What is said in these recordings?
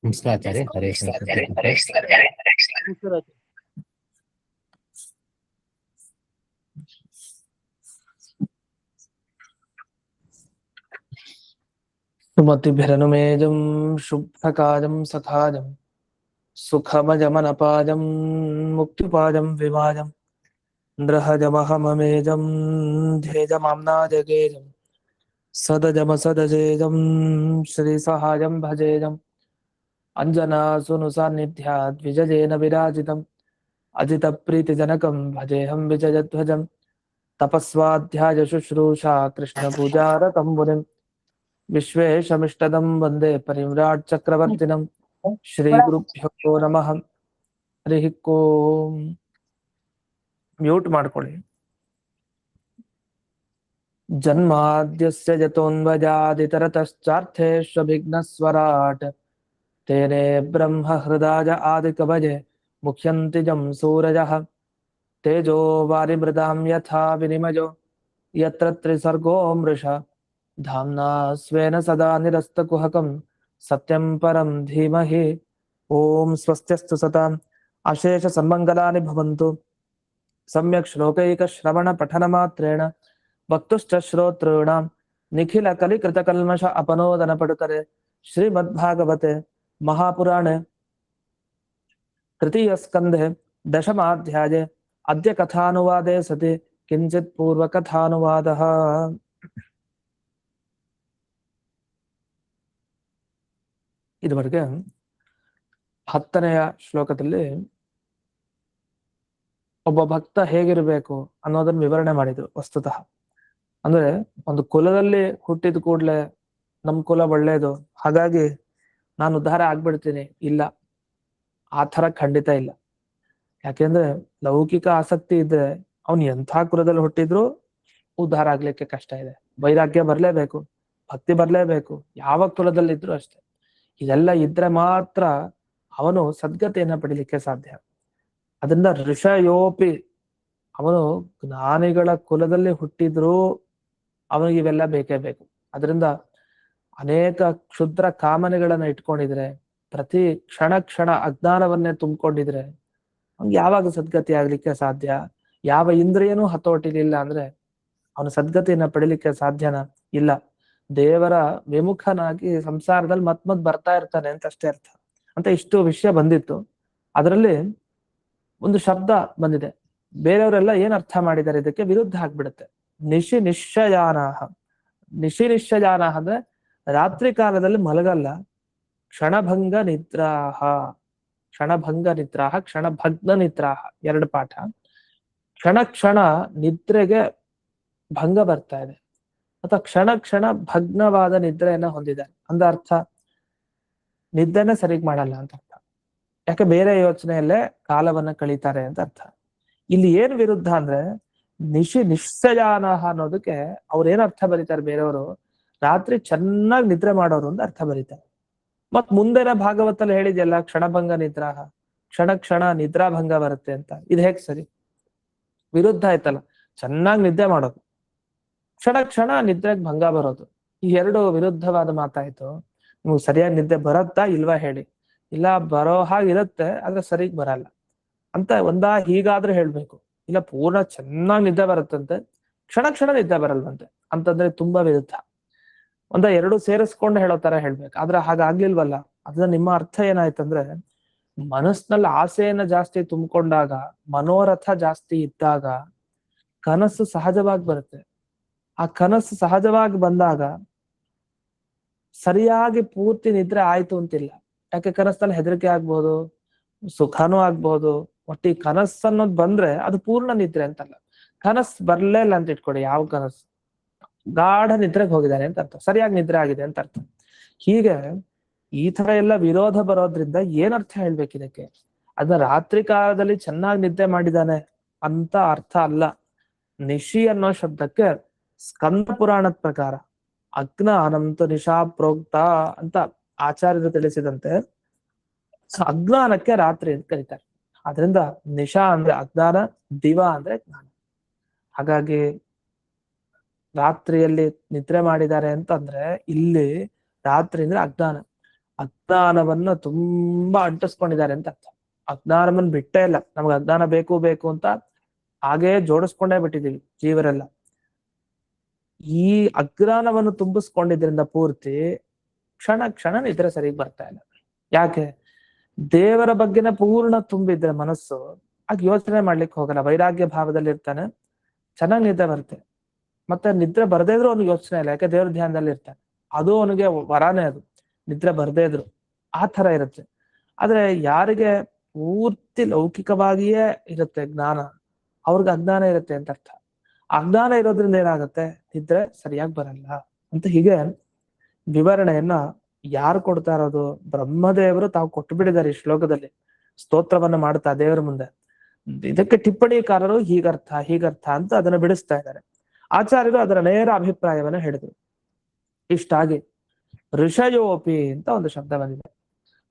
ನಮಸ್ಕಾರಾಚಾರ್ಯ. ಹರೇ ಕೃಷ್ಣ. ಸುಮತಿಭಿರನುಮೇಜಂ ಶುಭ್ರಕಾಜಂ ಸಖಾಜಂ ಸುಖಮಜಮನಪಾಜಂ ಮುಕ್ತಿಪಾಜಂ ವಿಭಾಜಂ ನೃಹಜಮಹಮಮೇಜಂ ಧ್ಯೇಜಮಾಮ್ನಾಜಗೇಜಂ ಸದಜಮಸದಜೇಜಂ ಶ್ರೀಸಹಾಯಂ ಭಜೇಜಂ ಅಂಜನಾಸುನು ಸಾನ್ನಿಧ್ಯಾದ್ ವಿಜಯೇನ ವಿರಾಜಿತಂ ಅಜಿತಪ್ರೀತಿಜನಕಂ ಭಜೇಹಂ ವಿಜಯಧ್ವಜಂ ತಪಸ್ವಾಧ್ಯಾಯ ಶುಶ್ರೂಷಾ ಕೃಷ್ಣಪೂಜಾರತಂ ಮುನಿಂ ವಿಶ್ವೇಶಮಿಷ್ಟದಂ ವಂದೇ ಪರಿವ್ರಾಟ್ ಚಕ್ರವರ್ತಿನಂ ಶ್ರೀ ಗುರುಭ್ಯೋ ನಮಃ. ಹರಿ ಓಂ. ಮ್ಯೂಟ್ ಮಾಡ್ಕೊಳ್ಳಿ. ಜನ್ಮಾದ್ಯಸ್ಯ ಯತೋನ್ವಜಾದಿತರತಶ್ಚಾರ್ಥೇಷ್ವಭಿಘ್ನಸ್ವರಾಟ್ ತೇನೇ ಬ್ರಹ್ಮ ಹೃದಾಯ ಆದಿಕವಯೇ ಮುಖ್ಯಂತಿ ಜಂ ಸೂರಜಃ ತೇಜೋ ವಾರಿಮೃದಾಂ ಯಥಾ ವಿನಿಮಯೋ ಯತ್ರ ತ್ರಿಸರ್ಗೋ ಮೃಷಾ ಧಾಮ್ನಾ ಸ್ವೇನ ಸದಾ ನಿರಸ್ತಕುಹಕಂ ಸತ್ಯಂ ಪರಂ ಧೀಮಹಿ. ಓಂ ಸ್ವಸ್ತ್ಯಸ್ತು ಸತಾಂ ಅಶೇಷ ಸನ್ಮಂಗಲಾನಿ ಭವಂತು. ಸಮ್ಯಕ್ ಶ್ಲೋಕೈಕ ಶ್ರವಣ ಪಠನ ಮಾತ್ರೇಣ ವಕ್ತುಶ್ಚ ಶ್ರೋತॄಣಾಂ ನಿಖಿಲ ಕಲಿಕೃತ ಕಲ್ಮಷ ಅಪನೋದನ ಪಡುಕರೆ ಶ್ರೀಮದ್ಭಾಗವತೆ ಮಹಾಪುರಾಣೆ ತೃತೀಯ ಸ್ಕಂಧೆ ದಶಮಾಧ್ಯಾಯೇ ಅದ್ಯ ಕಥಾನುವಾದೇ ಸತಿ ಕಿಂಚಿತ್ ಪೂರ್ವ ಕಥಾನುವಾದಃ. ಇದುವರೆಗೆ 10ನೆಯ ಶ್ಲೋಕದಲ್ಲಿ ಒಬ್ಬ ಭಕ್ತ ಹೇಗಿರಬೇಕು ಅನ್ನೋದನ್ನ ವಿವರಣೆ ಮಾಡಿದ್ರು. ವಸ್ತುತಃ ಅಂದ್ರೆ ಒಂದು ಕುಲದಲ್ಲಿ ಹುಟ್ಟಿದ ಕೂಡ್ಲೆ ನಮ್ ಕುಲ ಒಳ್ಳೇದು, ಹಾಗಾಗಿ ನಾನು ಉದ್ಧಾರ ಆಗ್ಬಿಡ್ತೀನಿ, ಇಲ್ಲ, ಆ ಥರ ಖಂಡಿತ ಇಲ್ಲ. ಯಾಕೆಂದ್ರೆ ಲೌಕಿಕ ಆಸಕ್ತಿ ಇದ್ರೆ ಅವನು ಎಂಥ ಕುಲದಲ್ಲಿ ಹುಟ್ಟಿದ್ರು ಉದ್ಧಾರ ಆಗ್ಲಿಕ್ಕೆ ಕಷ್ಟ ಇದೆ. ವೈರಾಗ್ಯ ಬರ್ಲೇಬೇಕು, ಭಕ್ತಿ ಬರ್ಲೇಬೇಕು, ಯಾವ ಕುಲದಲ್ಲಿದ್ರು ಅಷ್ಟೇ. ಇದೆಲ್ಲ ಇದ್ರೆ ಮಾತ್ರ ಅವನು ಸದ್ಗತಿಯನ್ನ ಪಡಿಲಿಕ್ಕೆ ಸಾಧ್ಯ. ಅದರಿಂದ ಋಷಯೋಪಿ, ಅವನು ಜ್ಞಾನಿಗಳ ಕುಲದಲ್ಲಿ ಹುಟ್ಟಿದ್ರೂ ಅವನಿಗೆ ಇವೆಲ್ಲ ಬೇಕೇ ಬೇಕು. ಅದರಿಂದ ಅನೇಕ ಕ್ಷುದ್ರ ಕಾಮನೆಗಳನ್ನ ಇಟ್ಕೊಂಡಿದ್ರೆ, ಪ್ರತಿ ಕ್ಷಣ ಕ್ಷಣ ಅಜ್ಞಾನವನ್ನೇ ತುಂಬಿಕೊಂಡಿದ್ರೆ ಅವ್ನಿಗೆ ಯಾವಾಗ ಸದ್ಗತಿ ಆಗ್ಲಿಕ್ಕೆ ಸಾಧ್ಯ? ಯಾವ ಇಂದ್ರಿಯನೂ ಹತೋಟಿಲಿಲ್ಲ ಅಂದ್ರೆ ಅವನು ಸದ್ಗತಿಯನ್ನ ಪಡಿಲಿಕ್ಕೆ ಸಾಧ್ಯನಾ? ಇಲ್ಲ. ದೇವರ ವಿಮುಖನಾಗಿ ಸಂಸಾರದಲ್ಲಿ ಮತ್ ಬರ್ತಾ ಇರ್ತಾನೆ ಅಂತ ಅಷ್ಟೇ ಅರ್ಥ. ಅಂತ ಇಷ್ಟು ವಿಷಯ ಬಂದಿತ್ತು. ಅದರಲ್ಲಿ ಒಂದು ಶಬ್ದ ಬಂದಿದೆ, ಬೇರೆಯವರೆಲ್ಲ ಏನ್ ಅರ್ಥ ಮಾಡಿದ್ದಾರೆ ಇದಕ್ಕೆ ವಿರುದ್ಧ ಆಗ್ಬಿಡುತ್ತೆ. ನಿಶಿನಿಶ್ಚಯಾನಾಹ. ನಿಶಿನಿಶ್ಚಯಾನಾಹ ಅಂದ್ರೆ ರಾತ್ರಿ ಕಾಲದಲ್ಲಿ ಮಲಗಲ್ಲ, ಕ್ಷಣಭಂಗ ನಿದ್ರಾಹ. ಕ್ಷಣಭಂಗ ನಿದ್ರಾಹ, ಕ್ಷಣಭಗ್ನ ನಿದ್ರಾಹ, 2 ಪಾಠ. ಕ್ಷಣ ಕ್ಷಣ ನಿದ್ರೆಗೆ ಭಂಗ ಬರ್ತಾ ಇದೆ ಅಥವಾ ಕ್ಷಣ ಕ್ಷಣ ಭಗ್ನವಾದ ನಿದ್ರೆಯನ್ನ ಹೊಂದಿದ್ದಾರೆ ಅಂದ ಅರ್ಥ ನಿದ್ದೆನ ಸರಿಗ್ ಮಾಡಲ್ಲ ಅಂತ ಅರ್ಥ. ಯಾಕೆ ಬೇರೆ ಯೋಚನೆಯಲ್ಲೇ ಕಾಲವನ್ನ ಕಳೀತಾರೆ ಅಂತ ಅರ್ಥ. ಇಲ್ಲಿ ಏನ್ ವಿರುದ್ಧ ಅಂದ್ರೆ ನಿಶ್ಚಯಾನಹ ಅನ್ನೋದಕ್ಕೆ ಅವ್ರು ಏನ್ ಅರ್ಥ ಬರೀತಾರೆ ಬೇರೆಯವರು, ರಾತ್ರಿ ಚೆನ್ನಾಗಿ ನಿದ್ರೆ ಮಾಡೋರು ಅಂತ ಅರ್ಥ ಬರೀತಾರೆ. ಮತ್ ಮುಂದೆನ ಭಾಗವತಲ್ಲಿ ಹೇಳಿದ್ಯಲ್ಲ ಕ್ಷಣಭಂಗ ನಿದ್ರಾಹ, ಕ್ಷಣ ಕ್ಷಣ ನಿದ್ರಾಭಂಗ ಬರುತ್ತೆ ಅಂತ. ಇದು ಹೇಗ್ ಸರಿ? ವಿರುದ್ಧ ಆಯ್ತಲ್ಲ. ಚೆನ್ನಾಗಿ ನಿದ್ದೆ ಮಾಡೋದು, ಕ್ಷಣ ಕ್ಷಣ ನಿದ್ರೆಗೆ ಭಂಗ ಬರೋದು, ಈ 2 ವಿರುದ್ಧವಾದ ಮಾತಾಯ್ತು. ನಿಮ್ಗೆ ಸರಿಯಾಗಿ ನಿದ್ದೆ ಬರತ್ತಾ ಇಲ್ವಾ ಹೇಳಿ? ಇಲ್ಲ, ಬರೋ ಹಾಗಿರುತ್ತೆ, ಆದ್ರೆ ಸರಿಗ್ ಬರಲ್ಲ ಅಂತ ಹೀಗಾದ್ರೂ ಹೇಳ್ಬೇಕು. ಇಲ್ಲ, ಪೂರ್ಣ ಚೆನ್ನಾಗಿ ನಿದ್ದೆ ಬರುತ್ತಂತೆ, ಕ್ಷಣ ಕ್ಷಣ ನಿದ್ದೆ ಬರಲ್ವಂತೆ ಅಂತಂದ್ರೆ ತುಂಬಾ ವಿರುದ್ಧ. 2 ಸೇರಿಸ್ಕೊಂಡು ಹೇಳೋ ತರ ಹೇಳ್ಬೇಕು. ಆದ್ರೆ ಹಾಗಾಗ್ಲಿಲ್ವಲ್ಲ. ಅದ್ರ ನಿಮ್ಮ ಅರ್ಥ ಏನಾಯ್ತಂದ್ರೆ, ಮನಸ್ಸಿನಲ್ಲಿ ಆಸೆಯನ್ನ ಜಾಸ್ತಿ ತುಂಬಿಕೊಂಡಾಗ, ಮನೋರಥ ಜಾಸ್ತಿ ಇದ್ದಾಗ ಕನಸು ಸಹಜವಾಗಿ ಬರುತ್ತೆ. ಆ ಕನಸು ಸಹಜವಾಗಿ ಬಂದಾಗ ಸರಿಯಾಗಿ ಪೂರ್ತಿ ನಿದ್ರೆ ಆಯ್ತು ಅಂತಿಲ್ಲ. ಯಾಕೆ ಕನಸಲ್ಲಿ ಹೆದರಿಕೆ ಆಗ್ಬಹುದು, ಸುಖನೂ ಆಗ್ಬಹುದು. ಒಟ್ಟಿ ಕನಸು ಅನ್ನೋದು ಬಂದ್ರೆ ಅದು ಪೂರ್ಣ ನಿದ್ರೆ ಅಂತಲ್ಲ. ಕನಸು ಬರ್ಲೇ ಇಲ್ಲ ಅಂತ ಇಟ್ಕೊಡಿ, ಯಾವ ಕನಸು ಗಾಢ ನಿದ್ರೆಗೆ ಹೋಗಿದ್ದಾನೆ ಅಂತ ಅರ್ಥ, ಸರಿಯಾಗಿ ನಿದ್ರೆ ಆಗಿದೆ ಅಂತ ಅರ್ಥ. ಹೀಗೆ ಈ ತರ ಎಲ್ಲ ವಿರೋಧ ಬರೋದ್ರಿಂದ ಏನ್ ಅರ್ಥ ಹೇಳ್ಬೇಕು ಇದಕ್ಕೆ? ಅದನ್ನ ರಾತ್ರಿ ಕಾಲದಲ್ಲಿ ಚೆನ್ನಾಗಿ ನಿದ್ದೆ ಮಾಡಿದಾನೆ ಅಂತ ಅರ್ಥ ಅಲ್ಲ. ನಿಶಿ ಅನ್ನೋ ಶಬ್ದಕ್ಕೆ ಸ್ಕಂದ ಪುರಾಣದ ಪ್ರಕಾರ ಅಜ್ಞಾನಂತ ನಿಶಾ ಪ್ರೋಕ್ತ ಅಂತ ಆಚಾರ್ಯರು ತಿಳಿಸಿದಂತೆ ಅಜ್ಞಾನಕ್ಕೆ ರಾತ್ರಿ ಅಂತ ಕರೀತಾರೆ. ಅದರಿಂದ ನಿಶಾ ಅಂದ್ರೆ ಅಜ್ಞಾನ, ದಿವ ಅಂದ್ರೆ ಜ್ಞಾನ. ಹಾಗಾಗಿ ರಾತ್ರಿಯಲ್ಲಿ ನಿದ್ರೆ ಮಾಡಿದ್ದಾರೆ ಅಂತಂದ್ರೆ ಇಲ್ಲಿ ರಾತ್ರಿ ಅಂದ್ರೆ ಅಜ್ಞಾನ. ಅಜ್ಞಾನವನ್ನ ತುಂಬಾ ಅಂಟಿಸ್ಕೊಂಡಿದ್ದಾರೆ ಅಂತ ಅರ್ಥ. ಅಜ್ಞಾನವನ್ನ ಬಿಟ್ಟೇ ಇಲ್ಲ, ನಮ್ಗೆ ಅಜ್ಞಾನ ಬೇಕು ಬೇಕು ಅಂತ ಹಾಗೇ ಜೋಡಿಸ್ಕೊಂಡೇ ಬಿಟ್ಟಿದೀವಿ ಜೀವರೆಲ್ಲ. ಈ ಅಜ್ಞಾನವನ್ನು ತುಂಬಿಸ್ಕೊಂಡಿದ್ರಿಂದ ಪೂರ್ತಿ ಕ್ಷಣ ಕ್ಷಣ ನಿದ್ರೆ ಸರಿಗ್ ಬರ್ತಾ ಇಲ್ಲ. ಯಾಕೆ? ದೇವರ ಬಗ್ಗೆನ ಪೂರ್ಣ ತುಂಬಿದ್ರೆ ಮನಸ್ಸು ಆಗ ಯೋಚನೆ ಮಾಡ್ಲಿಕ್ಕೆ ಹೋಗಲ್ಲ, ವೈರಾಗ್ಯ ಭಾವದಲ್ಲಿ ಇರ್ತಾನೆ, ಚೆನ್ನಾಗಿ ನಿದ್ದೆ ಬರುತ್ತೆ. ಮತ್ತೆ ನಿದ್ರೆ ಬರ್ದೇ ಇದ್ರು ಅವ್ನಿಗೆ ಯೋಚನೆ ಇಲ್ಲ, ಯಾಕೆ ದೇವ್ರ ಧ್ಯಾನದಲ್ಲಿ ಇರ್ತಾನೆ. ಅದು ಅವನಿಗೆ ವರಾನೇ, ಅದು ನಿದ್ರೆ ಬರ್ದೇ ಇದ್ರು ಆ ತರ ಇರುತ್ತೆ. ಆದ್ರೆ ಯಾರಿಗೆ ಪೂರ್ತಿ ಲೌಕಿಕವಾಗಿಯೇ ಇರುತ್ತೆ ಜ್ಞಾನ, ಅವ್ರಿಗೆ ಅಜ್ಞಾನ ಇರುತ್ತೆ ಅಂತ ಅರ್ಥ. ಅಜ್ಞಾನ ಇರೋದ್ರಿಂದ ಏನಾಗುತ್ತೆ, ನಿದ್ರೆ ಸರಿಯಾಗಿ ಬರಲ್ಲ ಅಂತ. ಹೀಗೆ ವಿವರಣೆಯನ್ನ ಯಾರು ಕೊಡ್ತಾ ಇರೋದು? ಬ್ರಹ್ಮದೇವರು ತಾವು ಕೊಟ್ಟು ಬಿಟ್ಟಿದ್ದಾರೆ ಈ ಶ್ಲೋಕದಲ್ಲಿ, ಸ್ತೋತ್ರವನ್ನ ಮಾಡ್ತಾ ದೇವರ ಮುಂದೆ. ಇದಕ್ಕೆ ಟಿಪ್ಪಣಿಕಾರರು ಹೀಗರ್ಥ ಅಂತ ಅದನ್ನ ಬಿಡಿಸ್ತಾ ಇದ್ದಾರೆ. ಆಚಾರ್ಯರು ಅದರ ನೇರ ಅಭಿಪ್ರಾಯವನ್ನ ಹೇಳಿದ್ರು. ಇಷ್ಟಾಗಿ ಋಷಯೋಪಿ ಅಂತ ಒಂದು ಶಬ್ದ ಬಂದಿದೆ.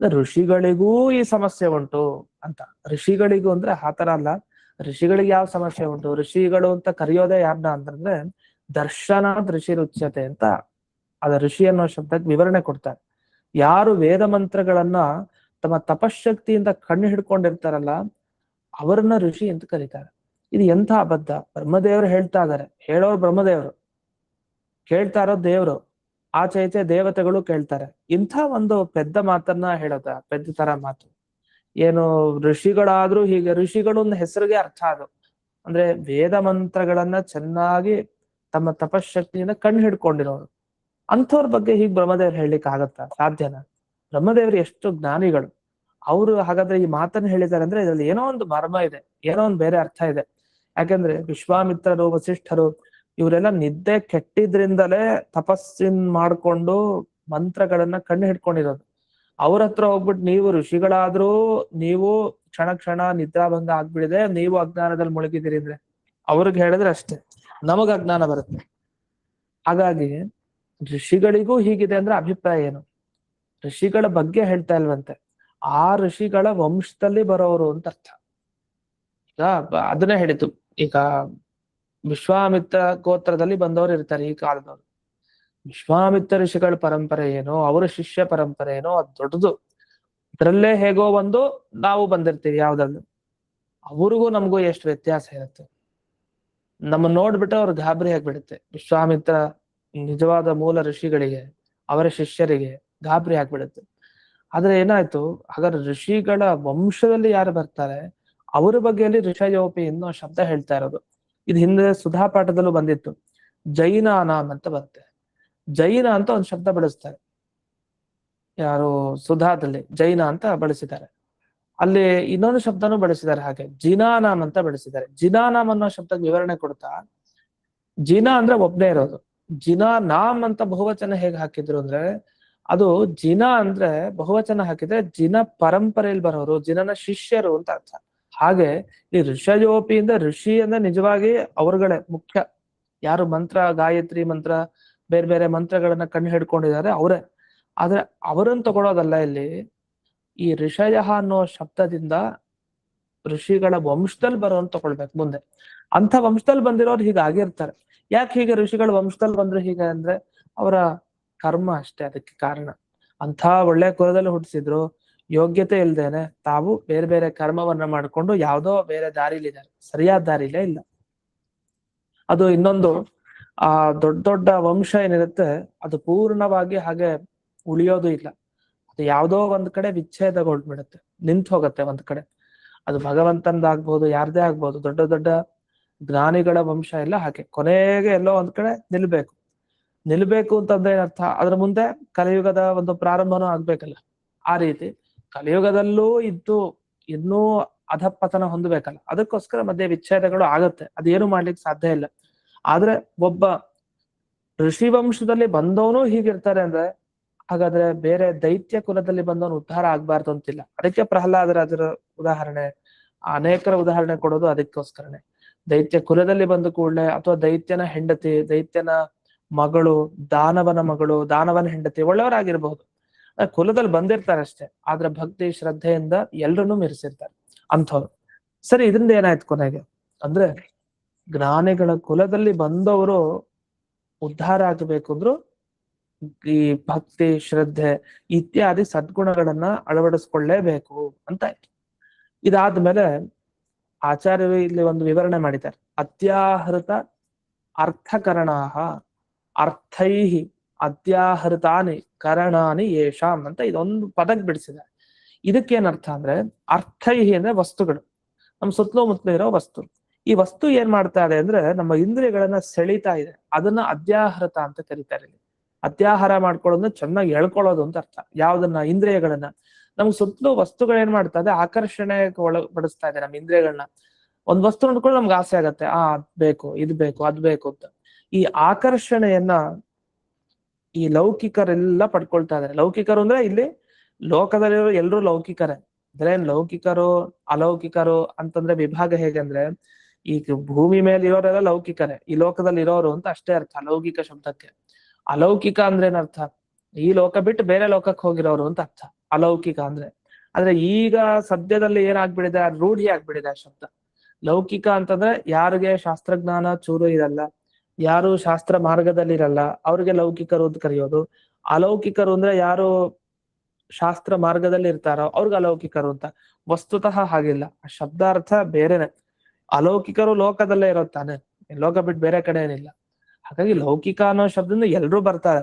ಋಷಿಗಳಿಗೂ ಈ ಸಮಸ್ಯೆ ಉಂಟು ಅಂತ. ಋಷಿಗಳಿಗೂ ಅಂದ್ರೆ ಆತರ ಅಲ್ಲ, ಋಷಿಗಳಿಗೆ ಯಾವ ಸಮಸ್ಯೆ ಉಂಟು? ಋಷಿಗಳು ಅಂತ ಕರೆಯೋದೇ ಯಾರನ್ನ ಅಂತಂದ್ರೆ ದರ್ಶನ ಋಷಿ ರುಚ್ಯತೆ ಅಂತ ಅದ ಋಷಿ ಅನ್ನೋ ಶಬ್ದಕ್ಕೆ ವಿವರಣೆ ಕೊಡ್ತಾರೆ. ಯಾರು ವೇದ ಮಂತ್ರಗಳನ್ನ ತಮ್ಮ ತಪಶಕ್ತಿಯಿಂದ ಕಣ್ಣು ಹಿಡ್ಕೊಂಡಿರ್ತಾರಲ್ಲ ಅವರನ್ನ ಋಷಿ ಅಂತ ಕರೀತಾರೆ. ಇದು ಎಂಥ ಅಬದ್ಧ! ಬ್ರಹ್ಮದೇವರು ಹೇಳ್ತಾ ಇದಾರೆ, ಹೇಳೋರು ಬ್ರಹ್ಮದೇವರು, ಕೇಳ್ತಾ ಇರೋದು ದೇವರು, ಆಚೆ ಈಚೆ ದೇವತೆಗಳು ಕೇಳ್ತಾರೆ. ಇಂಥ ಒಂದು ಪೆದ್ದ ಮಾತನ್ನ ಹೇಳೋದ, ಪೆದ್ದ ತರ ಮಾತು. ಏನು ಋಷಿಗಳಾದ್ರೂ ಹೀಗೆ, ಋಷಿಗಳು ಒಂದು ಹೆಸರಿಗೆ ಅರ್ಥ ಅದು. ಅಂದ್ರೆ ವೇದ ಮಂತ್ರಗಳನ್ನ ಚೆನ್ನಾಗಿ ತಮ್ಮ ತಪಶಕ್ತಿಯಿಂದ ಕಣ್ಣು ಹಿಡ್ಕೊಂಡಿರೋರು, ಅಂಥವ್ರ ಬಗ್ಗೆ ಹೀಗೆ ಬ್ರಹ್ಮದೇವ್ರು ಹೇಳಲಿಕ್ಕೆ ಆಗತ್ತಾ? ಸಾಧ್ಯನಾ? ಬ್ರಹ್ಮದೇವರು ಎಷ್ಟು ಜ್ಞಾನಿಗಳು ಅವರು. ಹಾಗಾದ್ರೆ ಈ ಮಾತನ್ನ ಹೇಳಿದ್ದಾರೆ ಅಂದ್ರೆ ಇದ್ರಲ್ಲಿ ಏನೋ ಒಂದು ಮರ್ಮ ಇದೆ, ಏನೋ ಒಂದು ಬೇರೆ ಅರ್ಥ ಇದೆ. ಯಾಕಂದ್ರೆ ವಿಶ್ವಾಮಿತ್ರರು, ವಸಿಷ್ಠರು ಇವರೆಲ್ಲ ನಿದ್ದೆ ಕೆಟ್ಟಿದ್ರಿಂದಲೇ ತಪಸ್ಸಿನ್ ಮಾಡ್ಕೊಂಡು ಮಂತ್ರಗಳನ್ನ ಕಣ್ಣು ಹಿಡ್ಕೊಂಡಿರೋದು. ಅವ್ರ ಹತ್ರ ಹೋಗ್ಬಿಟ್ಟು ನೀವು ಋಷಿಗಳಾದ್ರೂ ನೀವು ಕ್ಷಣ ಕ್ಷಣ ನಿದ್ರಾಭಂಗ ಆಗ್ಬಿಡಿದೆ, ನೀವು ಅಜ್ಞಾನದಲ್ಲಿ ಮುಳುಗಿದ್ದೀರಿ ಅಂದ್ರೆ ಅವ್ರಿಗೆ ಹೇಳಿದ್ರೆ ಅಷ್ಟೇ, ನಮಗ ಅಜ್ಞಾನ ಬರುತ್ತೆ. ಹಾಗಾಗಿ ಋಷಿಗಳಿಗೂ ಹೀಗಿದೆ ಅಂದ್ರೆ ಅಭಿಪ್ರಾಯ ಏನು? ಋಷಿಗಳ ಬಗ್ಗೆ ಹೇಳ್ತಾ ಇಲ್ವಂತೆ, ಆ ಋಷಿಗಳ ವಂಶದಲ್ಲಿ ಬರೋರು ಅಂತ ಅರ್ಥ. ಈಗ ಅದನ್ನೇ ಹೇಳಿತು, ಈಗ ವಿಶ್ವಾಮಿತ್ರ ಗೋತ್ರದಲ್ಲಿ ಬಂದವರು ಇರ್ತಾರೆ ಈ ಕಾಲದವರು. ವಿಶ್ವಾಮಿತ್ರ ಋಷಿಗಳ ಪರಂಪರೆ ಏನೋ, ಅವರ ಶಿಷ್ಯ ಪರಂಪರೆ ಏನೋ ಅದು ದೊಡ್ಡದು. ಅದ್ರಲ್ಲೇ ಹೇಗೋ ಒಂದು ನಾವು ಬಂದಿರ್ತೀವಿ ಯಾವ್ದಾದ್ರು. ಅವ್ರಿಗೂ ನಮಗೂ ಎಷ್ಟು ವ್ಯತ್ಯಾಸ ಇರುತ್ತೆ. ನಮ್ಮ ನೋಡ್ಬಿಟ್ಟು ಅವ್ರು ಗಾಬರಿ ಆಗ್ಬಿಡುತ್ತೆ. ವಿಶ್ವಾಮಿತ್ರ ನಿಜವಾದ ಮೂಲ ಋಷಿಗಳಿಗೆ, ಅವರ ಶಿಷ್ಯರಿಗೆ ಗಾಬರಿ ಆಗ್ಬಿಡುತ್ತೆ. ಆದ್ರೆ ಏನಾಯ್ತು, ಹಾಗಾದ್ರೆ ಋಷಿಗಳ ವಂಶದಲ್ಲಿ ಯಾರು ಬರ್ತಾರೆ ಅವರ ಬಗ್ಗೆಯಲ್ಲಿ ಋಷಯೋಪಿ ಅನ್ನೋ ಶಬ್ದ ಹೇಳ್ತಾ ಇರೋದು. ಇದು ಹಿಂದೆ ಸುಧಾ ಪಾಠದಲ್ಲೂ ಬಂದಿತ್ತು. ಜೈನಾನಾಮ್ ಅಂತ ಬರುತ್ತೆ. ಜೈನ ಅಂತ ಒಂದು ಶಬ್ದ ಬಳಸ್ತಾರೆ, ಯಾರು ಸುಧಾದಲ್ಲಿ ಜೈನ ಅಂತ ಬಳಸಿದ್ದಾರೆ. ಅಲ್ಲಿ ಇನ್ನೊಂದು ಶಬ್ದನೂ ಬಳಸಿದ್ದಾರೆ, ಹಾಗೆ ಜಿನಾನಾಮ್ ಅಂತ ಬಳಸಿದ್ದಾರೆ. ಜಿನಾನಾಮ್ ಅನ್ನೋ ಶಬ್ದಕ್ಕೆ ವಿವರಣೆ ಕೊಡ್ತಾ, ಜಿನ ಅಂದ್ರೆ ಒಬ್ನೇ ಇರೋದು, ಜಿನಾ ನಾಮ್ ಅಂತ ಬಹುವಚನ ಹೇಗೆ ಹಾಕಿದ್ರು ಅಂದ್ರೆ, ಅದು ಜಿನ ಅಂದ್ರೆ ಬಹುವಚನ ಹಾಕಿದ್ರೆ ಜಿನ ಪರಂಪರೆಯಲ್ಲಿ ಬರೋರು, ಜಿನನ ಶಿಷ್ಯರು ಅಂತ ಅರ್ಥ. ಹಾಗೆ ಈ ಋಷಯೋಪಿ ಇಂದ ಋಷಿ ಅಂದ್ರೆ ನಿಜವಾಗಿ ಅವರುಗಳೇ ಮುಖ್ಯ. ಯಾರು ಮಂತ್ರ, ಗಾಯತ್ರಿ ಮಂತ್ರ, ಬೇರೆ ಬೇರೆ ಮಂತ್ರಗಳನ್ನ ಕಣ್ಣು ಹಿಡ್ಕೊಂಡಿದ್ದಾರೆ ಅವರೇ. ಆದ್ರೆ ಅವರನ್ನು ತಗೊಳ್ಳೋದಲ್ಲ ಇಲ್ಲಿ. ಈ ಋಷಯ ಅನ್ನೋ ಶಬ್ದದಿಂದ ಋಷಿಗಳ ವಂಶದಲ್ಲಿ ಬರೋನ್ ತಗೊಳ್ಬೇಕು ಮುಂದೆ. ಅಂಥ ವಂಶದಲ್ಲಿ ಬಂದಿರೋರು ಹೀಗಾಗಿರ್ತಾರೆ. ಯಾಕೆ ಹೀಗೆ ಋಷಿಗಳ ವಂಶದಲ್ಲಿ ಬಂದ್ರು ಹೀಗೆ ಅಂದ್ರೆ ಅವರ ಕರ್ಮ ಅಷ್ಟೇ ಅದಕ್ಕೆ ಕಾರಣ. ಅಂಥ ಒಳ್ಳೆ ಕುಲದಲ್ಲಿ ಹುಟ್ಟಿಸಿದ್ರು, ಯೋಗ್ಯತೆ ಇಲ್ದೇನೆ ತಾವು ಬೇರೆ ಬೇರೆ ಕರ್ಮವನ್ನ ಮಾಡ್ಕೊಂಡು ಯಾವ್ದೋ ಬೇರೆ ದಾರಿಲಿದ್ದಾರೆ, ಸರಿಯಾದ ದಾರಿಲೇ ಇಲ್ಲ. ಅದು ಇನ್ನೊಂದು ಆ ದೊಡ್ಡ ದೊಡ್ಡ ವಂಶ ಏನಿರುತ್ತೆ ಅದು ಪೂರ್ಣವಾಗಿ ಹಾಗೆ ಉಳಿಯೋದು ಇಲ್ಲ. ಅದು ಯಾವ್ದೋ ಒಂದ್ ಕಡೆ ವಿಚ್ಛೇದಗೊಳ್ಬಿಡುತ್ತೆ, ನಿಂತು ಹೋಗತ್ತೆ ಒಂದ್ ಕಡೆ. ಅದು ಭಗವಂತಂದಾಗ್ಬೋದು, ಯಾರ್ದೇ ಆಗ್ಬೋದು. ದೊಡ್ಡ ದೊಡ್ಡ ಜ್ಞಾನಿಗಳ ವಂಶ ಎಲ್ಲ ಹಾಗೆ ಕೊನೆಗೆ ಎಲ್ಲೋ ಒಂದ್ ಕಡೆ ನಿಲ್ಬೇಕು ಅಂತಂದ್ರೆ ಏನರ್ಥ, ಅದ್ರ ಮುಂದೆ ಕಲಿಯುಗದ ಒಂದು ಪ್ರಾರಂಭನೂ ಆಗ್ಬೇಕಲ್ಲ. ಆ ರೀತಿ ಕಲಿಯುಗದಲ್ಲೂ ಇದ್ದು ಇನ್ನೂ ಅಧಪತನ ಹೊಂದಬೇಕಲ್ಲ, ಅದಕ್ಕೋಸ್ಕರ ಮಧ್ಯೆ ವಿಚ್ಛೇದಗಳು ಆಗತ್ತೆ. ಅದೇನು ಮಾಡ್ಲಿಕ್ಕೆ ಸಾಧ್ಯ ಇಲ್ಲ. ಆದ್ರೆ ಒಬ್ಬ ಋಷಿ ವಂಶದಲ್ಲಿ ಬಂದವನು ಹೀಗಿರ್ತಾರೆ ಅಂದ್ರೆ ಹಾಗಾದ್ರೆ ಬೇರೆ ದೈತ್ಯ ಕುಲದಲ್ಲಿ ಬಂದವನು ಉದ್ಧಾರ ಆಗ್ಬಾರ್ದು ಅಂತಿಲ್ಲ. ಅದಕ್ಕೆ ಪ್ರಹ್ಲಾದರಾಜರ ಉದಾಹರಣೆ, ಅನೇಕರ ಉದಾಹರಣೆ ಕೊಡೋದು ಅದಕ್ಕೋಸ್ಕರನೇ. ದೈತ್ಯ ಕುಲದಲ್ಲಿ ಬಂದ ಕೂಡಲೇ, ಅಥವಾ ದೈತ್ಯನ ಹೆಂಡತಿ, ದೈತ್ಯನ ಮಗಳು, ದಾನವನ ಮಗಳು, ದಾನವನ ಹೆಂಡತಿ ಒಳ್ಳೆಯವರಾಗಿರ್ಬಹುದು, ಕುಲದಲ್ಲಿ ಬಂದಿರ್ತಾರೆ ಅಷ್ಟೇ. ಆದ್ರೆ ಭಕ್ತಿ ಶ್ರದ್ಧೆಯಿಂದ ಎಲ್ರನ್ನೂ ಮೆರೆಸಿರ್ತಾರೆ ಅಂಥವ್ರು. ಸರಿ, ಇದರಿಂದ ಏನಾಯ್ತು ಕೊನೆಗೆ ಅಂದ್ರೆ, ಜ್ಞಾನಿಗಳ ಕುಲದಲ್ಲಿ ಬಂದವರು ಉದ್ಧಾರ ಆಗಬೇಕು ಅಂದ್ರು ಈ ಭಕ್ತಿ ಶ್ರದ್ಧೆ ಇತ್ಯಾದಿ ಸದ್ಗುಣಗಳನ್ನ ಅಳವಡಿಸ್ಕೊಳ್ಳೇಬೇಕು ಅಂತ ಆಯ್ತು. ಇದಾದ್ಮೇಲೆ ಆಚಾರ್ಯರು ಇಲ್ಲಿ ಒಂದು ವಿವರಣೆ ಮಾಡಿದ್ದಾರೆ. ಅತ್ಯಾಹೃತ ಅರ್ಥಕರಣಾಹ ಅರ್ಥೈಹಿ ಅತ್ಯಾಹೃತಾನಿ ಕರಣಾನಿ ಯೇಷಾಂ ಅಂತ ಇದೊಂದು ಪದಕ್ಕೆ ಬಿಡಿಸಿದ್ದಾರೆ. ಇದಕ್ಕೇನರ್ಥ ಅಂದ್ರೆ ಅರ್ಥೈಹಿ ಅಂದ್ರೆ ವಸ್ತುಗಳು, ನಮ್ ಸುತ್ತಲೂ ಮುತ್ತಲೂ ಇರೋ ವಸ್ತು. ಈ ವಸ್ತು ಏನ್ ಮಾಡ್ತಾ ಇದೆ ಅಂದ್ರೆ ನಮ್ಮ ಇಂದ್ರಿಯಗಳನ್ನ ಸೆಳೀತಾ ಇದೆ, ಅದನ್ನ ಅತ್ಯಾಹೃತ ಅಂತ ಕರೀತಾರೆ. ಅತ್ಯಾಹಾರ ಮಾಡ್ಕೊಳ್ಳೋದು ಚೆನ್ನಾಗಿ ಎಳ್ಕೊಳ್ಳೋದು ಅಂತ ಅರ್ಥ. ಯಾವ್ದನ್ನ? ಇಂದ್ರಿಯಗಳನ್ನ. ನಮ್ಗೆ ಸುತ್ತಲೂ ವಸ್ತುಗಳು ಏನ್ ಮಾಡ್ತಾ ಇದೆ, ಆಕರ್ಷಣೆಗೆ ಒಳಪಡಿಸ್ತಾ ಇದೆ ನಮ್ಮ ಇಂದ್ರಿಯಗಳನ್ನ. ಒಂದ್ ವಸ್ತು ನೋಡ್ಕೊಂಡು ನಮ್ಗೆ ಆಸೆ ಆಗತ್ತೆ, ಅದ್ ಬೇಕು, ಇದ್ ಬೇಕು, ಅದ್ ಬೇಕು ಅಂತ. ಈ ಆಕರ್ಷಣೆಯನ್ನ ಈ ಲೌಕಿಕರೆಲ್ಲ ಪಡ್ಕೊಳ್ತಾ ಇದಾರೆ. ಲೌಕಿಕರು ಅಂದ್ರೆ ಇಲ್ಲಿ ಲೋಕದಲ್ಲಿರೋ ಎಲ್ರು ಲೌಕಿಕರೇ. ಅಂದ್ರೆ ಲೌಕಿಕರು ಅಲೌಕಿಕರು ಅಂತಂದ್ರೆ ವಿಭಾಗ ಹೇಗೆ ಅಂದ್ರೆ, ಈಗ ಭೂಮಿ ಮೇಲೆ ಇರೋರೆಲ್ಲ ಲೌಕಿಕರೇ, ಈ ಲೋಕದಲ್ಲಿ ಇರೋರು ಅಂತ ಅಷ್ಟೇ ಅರ್ಥ ಲೌಕಿಕ ಶಬ್ದಕ್ಕೆ. ಅಲೌಕಿಕ ಅಂದ್ರೆ ಏನರ್ಥ? ಈ ಲೋಕ ಬಿಟ್ಟು ಬೇರೆ ಲೋಕಕ್ಕೆ ಹೋಗಿರೋರು ಅಂತ ಅರ್ಥ ಅಲೌಕಿಕ ಅಂದ್ರೆ. ಆದ್ರೆ ಈಗ ಸದ್ಯದಲ್ಲಿ ಏನಾಗ್ಬಿಡಿದೆ, ರೂಢಿ ಆಗ್ಬಿಡಿದೆ ಆ ಶಬ್ದ. ಲೌಕಿಕ ಅಂತಂದ್ರೆ ಯಾರಿಗೆ ಶಾಸ್ತ್ರಜ್ಞಾನ ಚೂರು ಇರಲ್ಲ, ಯಾರು ಶಾಸ್ತ್ರ ಮಾರ್ಗದಲ್ಲಿ ಇರಲ್ಲ, ಅವ್ರಿಗೆ ಲೌಕಿಕರು ಅಂತ ಕರೆಯೋದು. ಅಲೌಕಿಕರು ಅಂದ್ರೆ ಯಾರು ಶಾಸ್ತ್ರ ಮಾರ್ಗದಲ್ಲಿ ಇರ್ತಾರೋ ಅವ್ರಿಗೆ ಅಲೌಕಿಕರು ಅಂತ. ವಸ್ತುತಃ ಹಾಗಿಲ್ಲ, ಆ ಶಬ್ದಾರ್ಥ ಬೇರೆನೆ. ಅಲೌಕಿಕರು ಲೋಕದಲ್ಲೇ ಇರೋತಾನೆ, ಲೋಕ ಬಿಟ್ಟು ಬೇರೆ ಕಡೆ ಏನಿಲ್ಲ. ಹಾಗಾಗಿ ಲೌಕಿಕ ಅನ್ನೋ ಶಬ್ದದಿಂದ ಎಲ್ರೂ ಬರ್ತಾರೆ.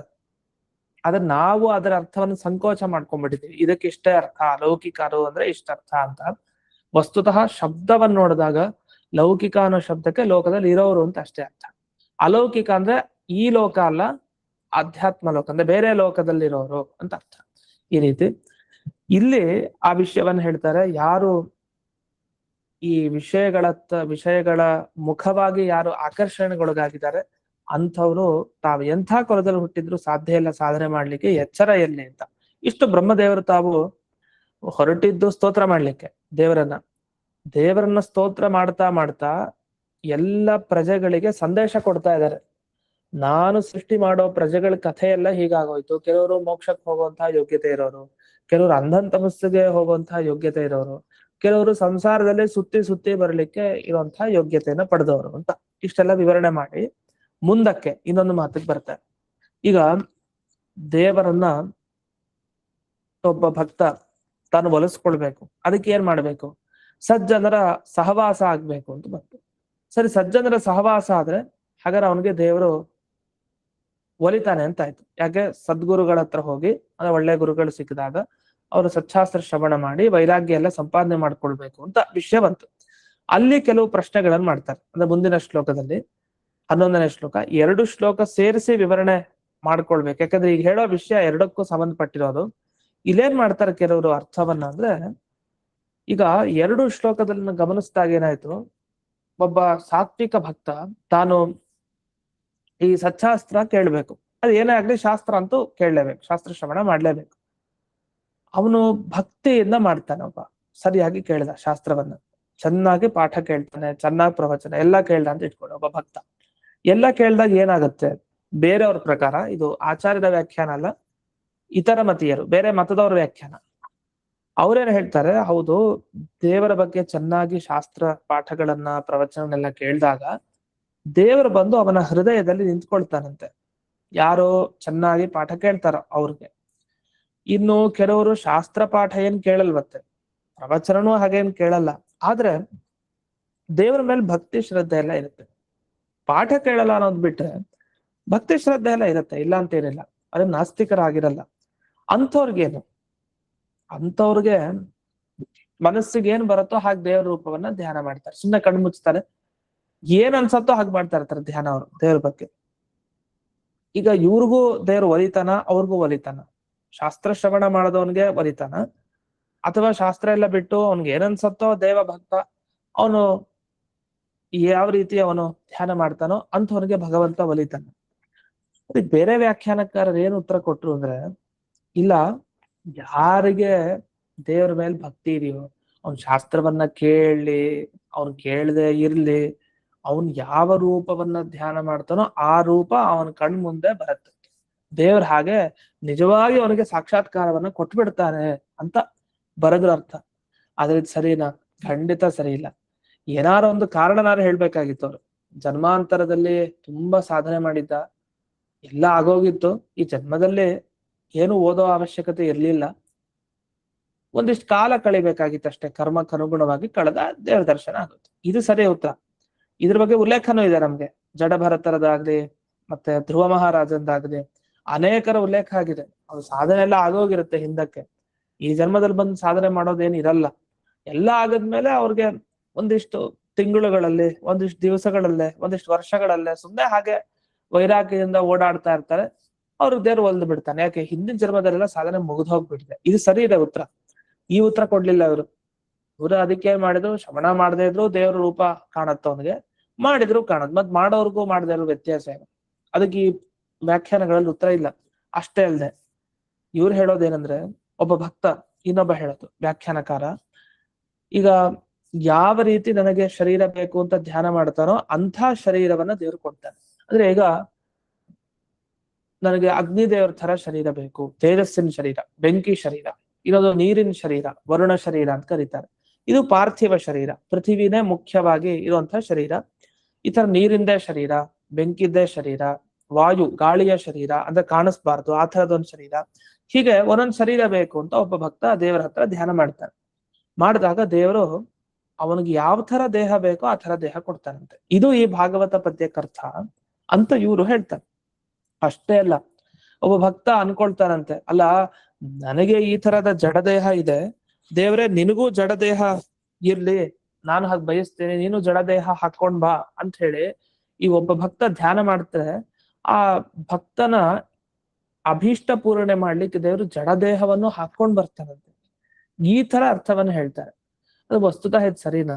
ಆದ್ರೆ ನಾವು ಅದರ ಅರ್ಥವನ್ನು ಸಂಕೋಚ ಮಾಡ್ಕೊಂಡ್ಬಿಟ್ಟಿದೀವಿ. ಇದಕ್ಕೆ ಇಷ್ಟೇ ಅರ್ಥ, ಅಲೌಕಿಕರು ಅಂದ್ರೆ ಇಷ್ಟ ಅರ್ಥ ಅಂತ. ವಸ್ತುತಃ ಶಬ್ದವನ್ನು ನೋಡಿದಾಗ ಲೌಕಿಕ ಅನ್ನೋ ಶಬ್ದಕ್ಕೆ ಲೋಕದಲ್ಲಿ ಇರೋರು ಅಂತ ಅಷ್ಟೇ ಅರ್ಥ. ಅಲೌಕಿಕ ಅಂದ್ರೆ ಈ ಲೋಕ ಅಲ್ಲ, ಅಧ್ಯಾತ್ಮ ಲೋಕ ಅಂದ್ರೆ ಬೇರೆ ಲೋಕದಲ್ಲಿರೋರು ಅಂತ ಅರ್ಥ. ಈ ರೀತಿ ಇಲ್ಲಿ ಆ ವಿಷಯವನ್ನ ಹೇಳ್ತಾರೆ. ಯಾರು ಈ ವಿಷಯಗಳ ಮುಖವಾಗಿ ಯಾರು ಆಕರ್ಷಣೆಗೊಳಗಾಗಿದ್ದಾರೆ ಅಂಥವ್ರು ತಾವು ಎಂಥ ಕುಲದಲ್ಲಿ ಹುಟ್ಟಿದ್ರು ಸಾಧ್ಯ ಇಲ್ಲ ಸಾಧನೆ ಮಾಡ್ಲಿಕ್ಕೆ, ಎಚ್ಚರ ಎಲ್ಲಿ ಅಂತ. ಇಷ್ಟು ಬ್ರಹ್ಮದೇವರು ತಾವು ಹೊರಟಿದ್ದು ಸ್ತೋತ್ರ ಮಾಡ್ಲಿಕ್ಕೆ ದೇವರನ್ನ ಸ್ತೋತ್ರ ಮಾಡ್ತಾ ಮಾಡ್ತಾ ಎಲ್ಲ ಪ್ರಜೆಗಳಿಗೆ ಸಂದೇಶ ಕೊಡ್ತಾ ಇದ್ದಾರೆ. ನಾನು ಸೃಷ್ಟಿ ಮಾಡೋ ಪ್ರಜೆಗಳ ಕಥೆ ಎಲ್ಲ ಹೀಗಾಗೋಯ್ತು. ಕೆಲವರು ಮೋಕ್ಷಕ್ಕೆ ಹೋಗುವಂತಹ ಯೋಗ್ಯತೆ ಇರೋರು, ಕೆಲವರು ಅಂಧನ್ ತಮಸ್ಸಿಗೆ ಹೋಗುವಂತಹ ಯೋಗ್ಯತೆ ಇರೋರು, ಕೆಲವರು ಸಂಸಾರದಲ್ಲಿ ಸುತ್ತಿ ಸುತ್ತಿ ಬರ್ಲಿಕ್ಕೆ ಇರುವಂತಹ ಯೋಗ್ಯತೆಯನ್ನ ಪಡೆದವರು ಅಂತ ಇಷ್ಟೆಲ್ಲ ವಿವರಣೆ ಮಾಡಿ ಮುಂದಕ್ಕೆ ಇನ್ನೊಂದು ಮಾತಿಗೆ ಬರ್ತಾರೆ. ಈಗ ದೇವರನ್ನ ಒಬ್ಬ ಭಕ್ತ ತಾನು ಒಲಿಸ್ಕೊಳ್ಬೇಕು, ಅದಕ್ಕೆ ಏನ್ ಮಾಡ್ಬೇಕು? ಸಜ್ಜನರ ಸಹವಾಸ ಆಗ್ಬೇಕು ಅಂತ ಬಂತು. ಸರಿ, ಸಜ್ಜನರ ಸಹವಾಸ ಆದ್ರೆ ಹಾಗಾದ್ರೆ ಅವನಿಗೆ ದೇವರು ಒಲಿತಾನೆ ಅಂತ ಆಯ್ತು. ಯಾಕೆ? ಸದ್ಗುರುಗಳ ಹತ್ರ ಹೋಗಿ, ಅಂದ್ರೆ ಒಳ್ಳೆ ಗುರುಗಳು ಸಿಕ್ಕಿದಾಗ ಅವರು ಸಚ್ಚಾಸ್ತ್ರ ಶ್ರವಣ ಮಾಡಿ ವೈರಾಗ್ಯ ಎಲ್ಲ ಸಂಪಾದನೆ ಮಾಡ್ಕೊಳ್ಬೇಕು ಅಂತ ವಿಷಯ ಬಂತು. ಅಲ್ಲಿ ಕೆಲವು ಪ್ರಶ್ನೆಗಳನ್ನ ಮಾಡ್ತಾರೆ. ಅಂದ್ರೆ ಮುಂದಿನ ಶ್ಲೋಕದಲ್ಲಿ 11ನೇ ಶ್ಲೋಕ 2 ಶ್ಲೋಕ ಸೇರಿಸಿ ವಿವರಣೆ ಮಾಡ್ಕೊಳ್ಬೇಕು. ಯಾಕಂದ್ರೆ ಈಗ ಹೇಳೋ ವಿಷಯ ಎರಡಕ್ಕೂ ಸಂಬಂಧಪಟ್ಟಿರೋದು. ಇಲ್ಲೇನ್ ಮಾಡ್ತಾರೆ ಕೆಲವರು ಅರ್ಥವನ್ನ ಅಂದ್ರೆ, ಈಗ 2 ಶ್ಲೋಕದಲ್ಲಿ ಗಮನಿಸಿದಾಗ ಏನಾಯ್ತು, ಒಬ್ಬ ಸಾತ್ವಿಕ ಭಕ್ತ ತಾನು ಈ ಸಚ್ಚಾಸ್ತ್ರ ಕೇಳ್ಬೇಕು. ಅದು ಏನೇ ಆಗ್ಲಿ ಶಾಸ್ತ್ರ ಅಂತೂ ಕೇಳಲೇಬೇಕು, ಶಾಸ್ತ್ರ ಶ್ರವಣ ಮಾಡ್ಲೇಬೇಕು. ಅವನು ಭಕ್ತಿಯಿಂದ ಮಾಡ್ತಾನೆ. ಒಬ್ಬ ಸರಿಯಾಗಿ ಕೇಳ್ದ ಶಾಸ್ತ್ರವನ್ನ, ಚೆನ್ನಾಗಿ ಪಾಠ ಕೇಳ್ತಾನೆ, ಚೆನ್ನಾಗಿ ಪ್ರವಚನ ಎಲ್ಲ ಕೇಳ್ದ ಅಂತ ಇಟ್ಕೊಳ್ಳಿ. ಒಬ್ಬ ಭಕ್ತ ಎಲ್ಲ ಕೇಳ್ದಾಗ ಏನಾಗುತ್ತೆ, ಬೇರೆಯವ್ರ ಪ್ರಕಾರ, ಇದು ಆಚಾರ್ಯದ ವ್ಯಾಖ್ಯಾನ ಅಲ್ಲ, ಇತರ ಮತೀಯರು ಬೇರೆ ಮತದವ್ರ ವ್ಯಾಖ್ಯಾನ, ಅವ್ರೇನ್ ಹೇಳ್ತಾರೆ, ಹೌದು ದೇವರ ಬಗ್ಗೆ ಚೆನ್ನಾಗಿ ಶಾಸ್ತ್ರ ಪಾಠಗಳನ್ನ ಪ್ರವಚನನೆಲ್ಲ ಕೇಳಿದಾಗ ದೇವರು ಬಂದು ಅವನ ಹೃದಯದಲ್ಲಿ ನಿಂತ್ಕೊಳ್ತಾನಂತೆ. ಯಾರೋ ಚೆನ್ನಾಗಿ ಪಾಠ ಕೇಳ್ತಾರ ಅವ್ರಿಗೆ. ಇನ್ನು ಕೆಲವರು ಶಾಸ್ತ್ರ ಪಾಠ ಏನ್ ಕೇಳಲ್ವತ್ತೆ, ಪ್ರವಚನನೂ ಹಾಗೇನ್ ಕೇಳಲ್ಲ, ಆದ್ರೆ ದೇವರ ಮೇಲೆ ಭಕ್ತಿ ಶ್ರದ್ಧೆ ಎಲ್ಲ ಇರುತ್ತೆ. ಪಾಠ ಕೇಳಲ್ಲ ಅನ್ನೋದ್ ಬಿಟ್ರೆ ಭಕ್ತಿ ಶ್ರದ್ಧೆ ಎಲ್ಲ ಇರುತ್ತೆ, ಇಲ್ಲ ಅಂತ ಏನಿಲ್ಲ, ಅದೇ ನಾಸ್ತಿಕರಾಗಿರಲ್ಲ. ಅಂಥವ್ರಿಗೇನು, ಅಂಥವ್ರಿಗೆ ಮನಸ್ಸಿಗೆ ಏನ್ ಬರುತ್ತೋ ಹಾಗೆ ದೇವರ ರೂಪವನ್ನ ಧ್ಯಾನ ಮಾಡ್ತಾರೆ. ಸುಮ್ಮನೆ ಕಣ್ಣು ಮುಚ್ತಾರೆ, ಏನ್ ಅನ್ಸತ್ತೋ ಹಾಗೆ ಮಾಡ್ತಾ ಇರ್ತಾರೆ ಧ್ಯಾನ ಅವರು ದೇವ್ರ ಬಗ್ಗೆ. ಈಗ ಇವ್ರಿಗೂ ದೇವ್ರು ಒಲಿತಾನ, ಅವ್ರಿಗೂ ಒಲಿತಾನ. ಶಾಸ್ತ್ರ ಶ್ರವಣ ಮಾಡದವನ್ಗೆ ಒಲಿತಾನ, ಅಥವಾ ಶಾಸ್ತ್ರ ಎಲ್ಲ ಬಿಟ್ಟು ಅವ್ನ್ಗೆ ಏನನ್ಸತ್ತೋ ದೇವ ಭಕ್ತ ಅವನು ಯಾವ ರೀತಿ ಅವನು ಧ್ಯಾನ ಮಾಡ್ತಾನೋ ಅಂಥವನಿಗೆ ಭಗವಂತ ಒಲಿತಾನ. ಅದಕ್ಕೆ ಬೇರೆ ವ್ಯಾಖ್ಯಾನಕಾರರು ಏನು ಉತ್ತರ ಕೊಟ್ರು ಅಂದ್ರೆ, ಇಲ್ಲ, ಯಾರಿಗೆ ದೇವ್ರ ಮೇಲೆ ಭಕ್ತಿ ಇದೆಯೋ ಅವ್ನ್ ಶಾಸ್ತ್ರವನ್ನ ಕೇಳಲಿ, ಅವ್ನ್ ಕೇಳದೆ ಇರ್ಲಿ, ಅವನ್ ಯಾವ ರೂಪವನ್ನ ಧ್ಯಾನ ಮಾಡ್ತಾನೋ ಆ ರೂಪ ಅವನ ಕಣ್ ಮುಂದೆ ಬರುತ್ತೆ. ದೇವ್ರ ಹಾಗೆ ನಿಜವಾಗಿ ಅವನಿಗೆ ಸಾಕ್ಷಾತ್ಕಾರವನ್ನ ಕೊಟ್ಬಿಡ್ತಾನೆ ಅಂತ ಬರೆದ್ರ ಅರ್ಥ. ಆದ್ರೆ ಸರಿನಾ? ಖಂಡಿತ ಸರಿ ಇಲ್ಲ. ಏನಾರ ಒಂದು ಕಾರಣನಾರು ಹೇಳ್ಬೇಕಾಗಿತ್ತು. ಅವ್ರು ಜನ್ಮಾಂತರದಲ್ಲಿ ತುಂಬಾ ಸಾಧನೆ ಮಾಡಿದ್ದ, ಎಲ್ಲ ಆಗೋಗಿತ್ತು. ಈ ಜನ್ಮದಲ್ಲಿ ಏನು ಓದೋ ಅವಶ್ಯಕತೆ ಇರ್ಲಿಲ್ಲ. ಒಂದಿಷ್ಟು ಕಾಲ ಕಳಿಬೇಕಾಗಿತ್ತು ಅಷ್ಟೇ. ಕರ್ಮಕ್ಕನುಗುಣವಾಗಿ ಕಳೆದ ದೇವ್ರ ದರ್ಶನ ಆಗುತ್ತೆ. ಇದು ಸರಿ ಉತ್ತರ. ಇದ್ರ ಬಗ್ಗೆ ಉಲ್ಲೇಖನೂ ಇದೆ ನಮ್ಗೆ. ಜಡಭರತರದಾಗ್ಲಿ ಮತ್ತೆ ಧ್ರುವ ಮಹಾರಾಜಂದಾಗ್ಲಿ ಅನೇಕರ ಉಲ್ಲೇಖ ಆಗಿದೆ. ಅವ್ರ ಸಾಧನೆ ಎಲ್ಲ ಆಗೋಗಿರುತ್ತೆ ಹಿಂದಕ್ಕೆ. ಈ ಜನ್ಮದಲ್ಲಿ ಬಂದು ಸಾಧನೆ ಮಾಡೋದೇನು ಇರಲ್ಲ. ಎಲ್ಲ ಆಗದ್ಮೇಲೆ ಅವ್ರಿಗೆ ಒಂದಿಷ್ಟು ತಿಂಗಳುಗಳಲ್ಲಿ, ಒಂದಿಷ್ಟು ದಿವಸಗಳಲ್ಲೇ, ಒಂದಿಷ್ಟು ವರ್ಷಗಳಲ್ಲೇ ಸುಮ್ಮನೆ ಹಾಗೆ ವೈರಾಗ್ಯದಿಂದ ಓಡಾಡ್ತಾ ಇರ್ತಾರೆ. ಅವ್ರು ದೇವ್ರು ಒಲ್ದು ಬಿಡ್ತಾನೆ. ಯಾಕೆ? ಹಿಂದಿನ ಜನ್ಮದಲ್ಲೆಲ್ಲ ಸಾಧನೆ ಮುಗಿದು ಹೋಗ್ಬಿಟ್ಟಿದೆ. ಇದು ಸರಿ ಇದೆ ಉತ್ತರ. ಈ ಉತ್ತರ ಕೊಡ್ಲಿಲ್ಲ ಇವರು. ಇವರು ಅದಕ್ಕೆ ಮಾಡಿದ್ರು, ಶ್ರವಣ ಮಾಡದೇ ಇದ್ರು ದೇವ್ರ ರೂಪ ಕಾಣತ್ತ ಅವನಿಗೆ, ಮಾಡಿದ್ರು ಕಾಣದ್. ಮತ್ ಮಾಡೋರ್ಗು ಮಾಡದೇ ಇರೋ ವ್ಯತ್ಯಾಸ ಏನು? ಅದಕ್ಕೆ ಈ ವ್ಯಾಖ್ಯಾನಗಳಲ್ಲಿ ಉತ್ತರ ಇಲ್ಲ. ಅಷ್ಟೇ ಅಲ್ಲದೆ ಇವ್ರು ಹೇಳೋದೇನಂದ್ರೆ, ಒಬ್ಬ ಭಕ್ತ ಇನ್ನೊಬ್ಬ ಹೇಳೋದು ವ್ಯಾಖ್ಯಾನಕಾರ, ಈಗ ಯಾವ ರೀತಿ ನನಗೆ ಶರೀರ ಬೇಕು ಅಂತ ಧ್ಯಾನ ಮಾಡ್ತಾನೋ ಅಂಥ ಶರೀರವನ್ನ ದೇವ್ರು ಕೊಡ್ತಾನೆ. ಅಂದ್ರೆ ಈಗ ನನಗೆ ಅಗ್ನಿದೇವ್ರ ತರ ಶರೀರ ಬೇಕು, ತೇಜಸ್ಸಿನ ಶರೀರ, ಬೆಂಕಿ ಶರೀರ, ಇನ್ನೊಂದು ನೀರಿನ ಶರೀರ, ವರುಣ ಶರೀರ ಅಂತ ಕರೀತಾರೆ. ಇದು ಪಾರ್ಥಿವ ಶರೀರ, ಪೃಥ್ವಿನೇ ಮುಖ್ಯವಾಗಿ ಇರುವಂತಹ ಶರೀರ. ಈ ತರ ನೀರಿಂದೇ ಶರೀರ, ಬೆಂಕಿದ್ದೇ ಶರೀರ, ವಾಯು ಗಾಳಿಯ ಶರೀರ ಅಂದ್ರೆ ಕಾಣಿಸ್ಬಾರ್ದು ಆ ತರದೊಂದು ಶರೀರ. ಹೀಗೆ ಒಂದೊಂದು ಶರೀರ ಬೇಕು ಅಂತ ಒಬ್ಬ ಭಕ್ತ ದೇವರ ಹತ್ರ ಧ್ಯಾನ ಮಾಡ್ತಾನೆ. ಮಾಡಿದಾಗ ದೇವರು ಅವನಿಗೆ ಯಾವ ತರ ದೇಹ ಬೇಕೋ ಆ ತರ ದೇಹ ಕೊಡ್ತಾನಂತೆ. ಇದು ಈ ಭಾಗವತ ಪದ್ಯಕ್ಕರ್ಥ ಅಂತ ಇವರು ಹೇಳ್ತಾರೆ. ಅಷ್ಟೇ ಅಲ್ಲ, ಒಬ್ಬ ಭಕ್ತ ಅನ್ಕೊಳ್ತಾನಂತೆ, ಅಲ್ಲ ನನಗೆ ಈ ತರದ ಜಡದೇಹ ಇದೆ, ದೇವ್ರೆ ನಿನಗೂ ಜಡದೇಹ ಇರ್ಲಿ, ನಾನು ಹಾಗೆ ಬಯಸ್ತೇನೆ, ನೀನು ಜಡದೇಹ ಹಾಕೊಂಡ್ ಬಾ ಅಂತ ಹೇಳಿ ಈ ಒಬ್ಬ ಭಕ್ತ ಧ್ಯಾನ ಮಾಡ್ತಾರೆ. ಆ ಭಕ್ತನ ಅಭೀಷ್ಟ ಪೂರಣೆ ಮಾಡ್ಲಿಕ್ಕೆ ದೇವರು ಜಡದೇಹವನ್ನು ಹಾಕೊಂಡ್ ಬರ್ತಾನಂತೆ. ಈ ತರ ಅರ್ಥವನ್ನು ಹೇಳ್ತಾರೆ. ಅದು ವಸ್ತುತಃ ಇದು ಸರಿನಾ?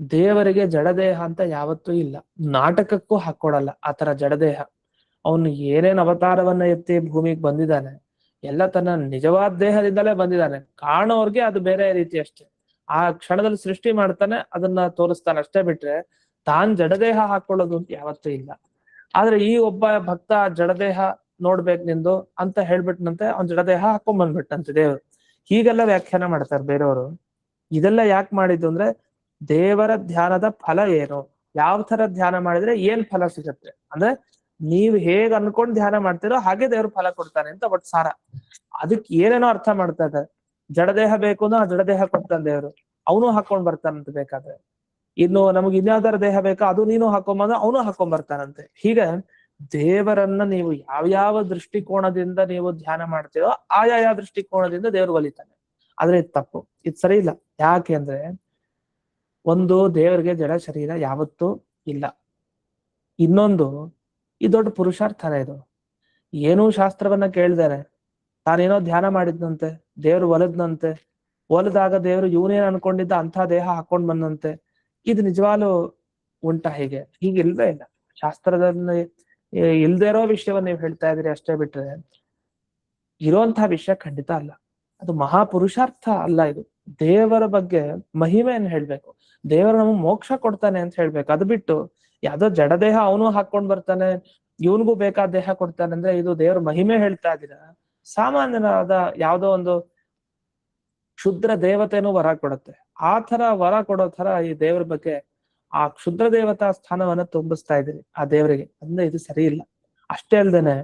ದೇವರಿಗೆ ಜಡದೇಹ ಅಂತ ಯಾವತ್ತೂ ಇಲ್ಲ. ನಾಟಕಕ್ಕೂ ಹಾಕೊಡಲ್ಲ ಆ ತರ ಜಡದೇಹ. ಅವನು ಏನೇನ್ ಅವತಾರವನ್ನ ಎತ್ತಿ ಭೂಮಿಗೆ ಬಂದಿದ್ದಾನೆ ಎಲ್ಲ ತನ್ನ ನಿಜವಾದ ದೇಹದಿಂದಲೇ ಬಂದಿದ್ದಾನೆ. ಕಾಣೋರ್ಗೆ ಅದು ಬೇರೆ ರೀತಿ ಅಷ್ಟೇ. ಆ ಕ್ಷಣದಲ್ಲಿ ಸೃಷ್ಟಿ ಮಾಡ್ತಾನೆ, ಅದನ್ನ ತೋರಿಸ್ತಾನೆ ಅಷ್ಟೇ, ಬಿಟ್ರೆ ತಾನ್ ಜಡದೇಹ ಹಾಕೊಳ್ಳೋದು ಅಂತ ಯಾವತ್ತೂ ಇಲ್ಲ. ಆದ್ರೆ ಈ ಒಬ್ಬ ಭಕ್ತ ಜಡದೇಹ ನೋಡ್ಬೇಕು ನಿಂದು ಅಂತ ಹೇಳ್ಬಿಟ್ನಂತೆ, ಅವ್ನ್ ಜಡದೇಹ ಹಾಕೊಂಡ್ ಬಂದ್ಬಿಟ್ಟಂತೆ ದೇವರು. ಹೀಗೆಲ್ಲ ವ್ಯಾಖ್ಯಾನ ಮಾಡ್ತಾರೆ ಬೇರೆಯವರು. ಇದೆಲ್ಲ ಯಾಕೆ ಮಾಡಿದ್ದು ಅಂದ್ರೆ, ದೇವರ ಧ್ಯಾನದ ಫಲ ಏನು, ಯಾವ ತರ ಧ್ಯಾನ ಮಾಡಿದ್ರೆ ಏನ್ ಫಲ ಸಿಗತ್ತೆ ಅಂದ್ರೆ, ನೀವ್ ಹೇಗ್ ಅನ್ಕೊಂಡ್ ಧ್ಯಾನ ಮಾಡ್ತೀರೋ ಹಾಗೆ ದೇವ್ರು ಫಲ ಕೊಡ್ತಾನೆ ಅಂತ ಒಟ್ಟು ಸಾರ. ಅದಕ್ಕೆ ಏನೇನೋ ಅರ್ಥ ಮಾಡ್ತಾ ಇದ್ದಾರೆ. ಜಡದೇಹ ಬೇಕು ಅಂದ್ರೆ ಆ ಜಡದೇಹ ಕೊಡ್ತಾನೆ ದೇವ್ರು, ಅವನು ಹಾಕೊಂಡ್ ಬರ್ತಾನಂತ ಬೇಕಾದ್ರೆ. ಇನ್ನು ನಮ್ಗೆ ಇನ್ಯಾವ್ದಾರ ದೇಹ ಬೇಕಾ, ಅದು ನೀನು ಹಾಕೊಂಬಂದ್ರೆ ಅವನು ಹಾಕೊಂಡ್ ಬರ್ತಾನಂತೆ. ಹೀಗೆ ದೇವರನ್ನ ನೀವು ಯಾವ್ಯಾವ ದೃಷ್ಟಿಕೋನದಿಂದ ನೀವು ಧ್ಯಾನ ಮಾಡ್ತೀರೋ ಆಯಾ ದೃಷ್ಟಿಕೋನದಿಂದ ದೇವ್ರು ಒಲಿತಾನೆ. ಆದ್ರೆ ಇದು ತಪ್ಪು, ಇದು ಸರಿ ಇಲ್ಲ. ಯಾಕೆ ಅಂದ್ರೆ, ಒಂದು ದೇವರಿಗೆ ಜಡ ಶರೀರ ಯಾವತ್ತೂ ಇಲ್ಲ. ಇನ್ನೊಂದು, ಈ ದೊಡ್ಡ ಪುರುಷಾರ್ಥನ ಇದು. ಏನೂ ಶಾಸ್ತ್ರವನ್ನ ಕೇಳ್ದೇನೆ ತಾನೇನೋ ಧ್ಯಾನ ಮಾಡಿದ್ನಂತೆ, ದೇವ್ರು ಒಲದ್ನಂತೆ, ಒಲದಾಗ ದೇವ್ರು ಇವನೇನ್ ಅನ್ಕೊಂಡಿದ್ದ ಅಂಥ ದೇಹ ಹಾಕೊಂಡ್ ಬಂದಂತೆ. ಇದು ನಿಜವಾಗ್ಲೂ ಉಂಟಾ? ಹೀಗಿಲ್ವೇ ಇಲ್ಲ. ಶಾಸ್ತ್ರದಲ್ಲಿ ಇಲ್ದೇ ಇರೋ ವಿಷಯವನ್ನ ನೀವು ಹೇಳ್ತಾ ಇದ್ರಿ ಅಷ್ಟೇ, ಬಿಟ್ರೆ ಇರುವಂತಹ ವಿಷಯ ಖಂಡಿತ ಅಲ್ಲ. ಅದು ಮಹಾಪುರುಷಾರ್ಥ ಅಲ್ಲ. ಇದು ದೇವರ ಬಗ್ಗೆ ಮಹಿಮೆಯನ್ನು ಹೇಳ್ಬೇಕು, ದೇವರು ನಮಗೆ ಮೋಕ್ಷ ಕೊಡ್ತಾನೆ ಅಂತ ಹೇಳ್ಬೇಕು. ಅದು ಬಿಟ್ಟು ಯಾವ್ದೋ ಜಡದೇಹ ಅವನು ಹಾಕೊಂಡ್ ಬರ್ತಾನೆ, ಇವನ್ಗೂ ಬೇಕಾದ ದೇಹ ಕೊಡ್ತಾನೆ ಅಂದ್ರೆ ಇದು ದೇವ್ರ ಮಹಿಮೆ ಹೇಳ್ತಾ ಇದ್ದೀರಾ? ಸಾಮಾನ್ಯನಾದ ಯಾವ್ದೋ ಒಂದು ಕ್ಷುದ್ರ ದೇವತೆನೂ ವರ ಕೊಡುತ್ತೆ, ಆ ತರ ವರ ಕೊಡೋ ತರ ಈ ದೇವ್ರ ಬಗ್ಗೆ ಆ ಕ್ಷುದ್ರ ದೇವತಾ ಸ್ಥಾನವನ್ನ ತುಂಬಿಸ್ತಾ ಇದ್ದೀರಿ ಆ ದೇವರಿಗೆ, ಅಂದ್ರೆ ಇದು ಸರಿ ಇಲ್ಲ. ಅಷ್ಟೇ ಅಲ್ದೇನೆ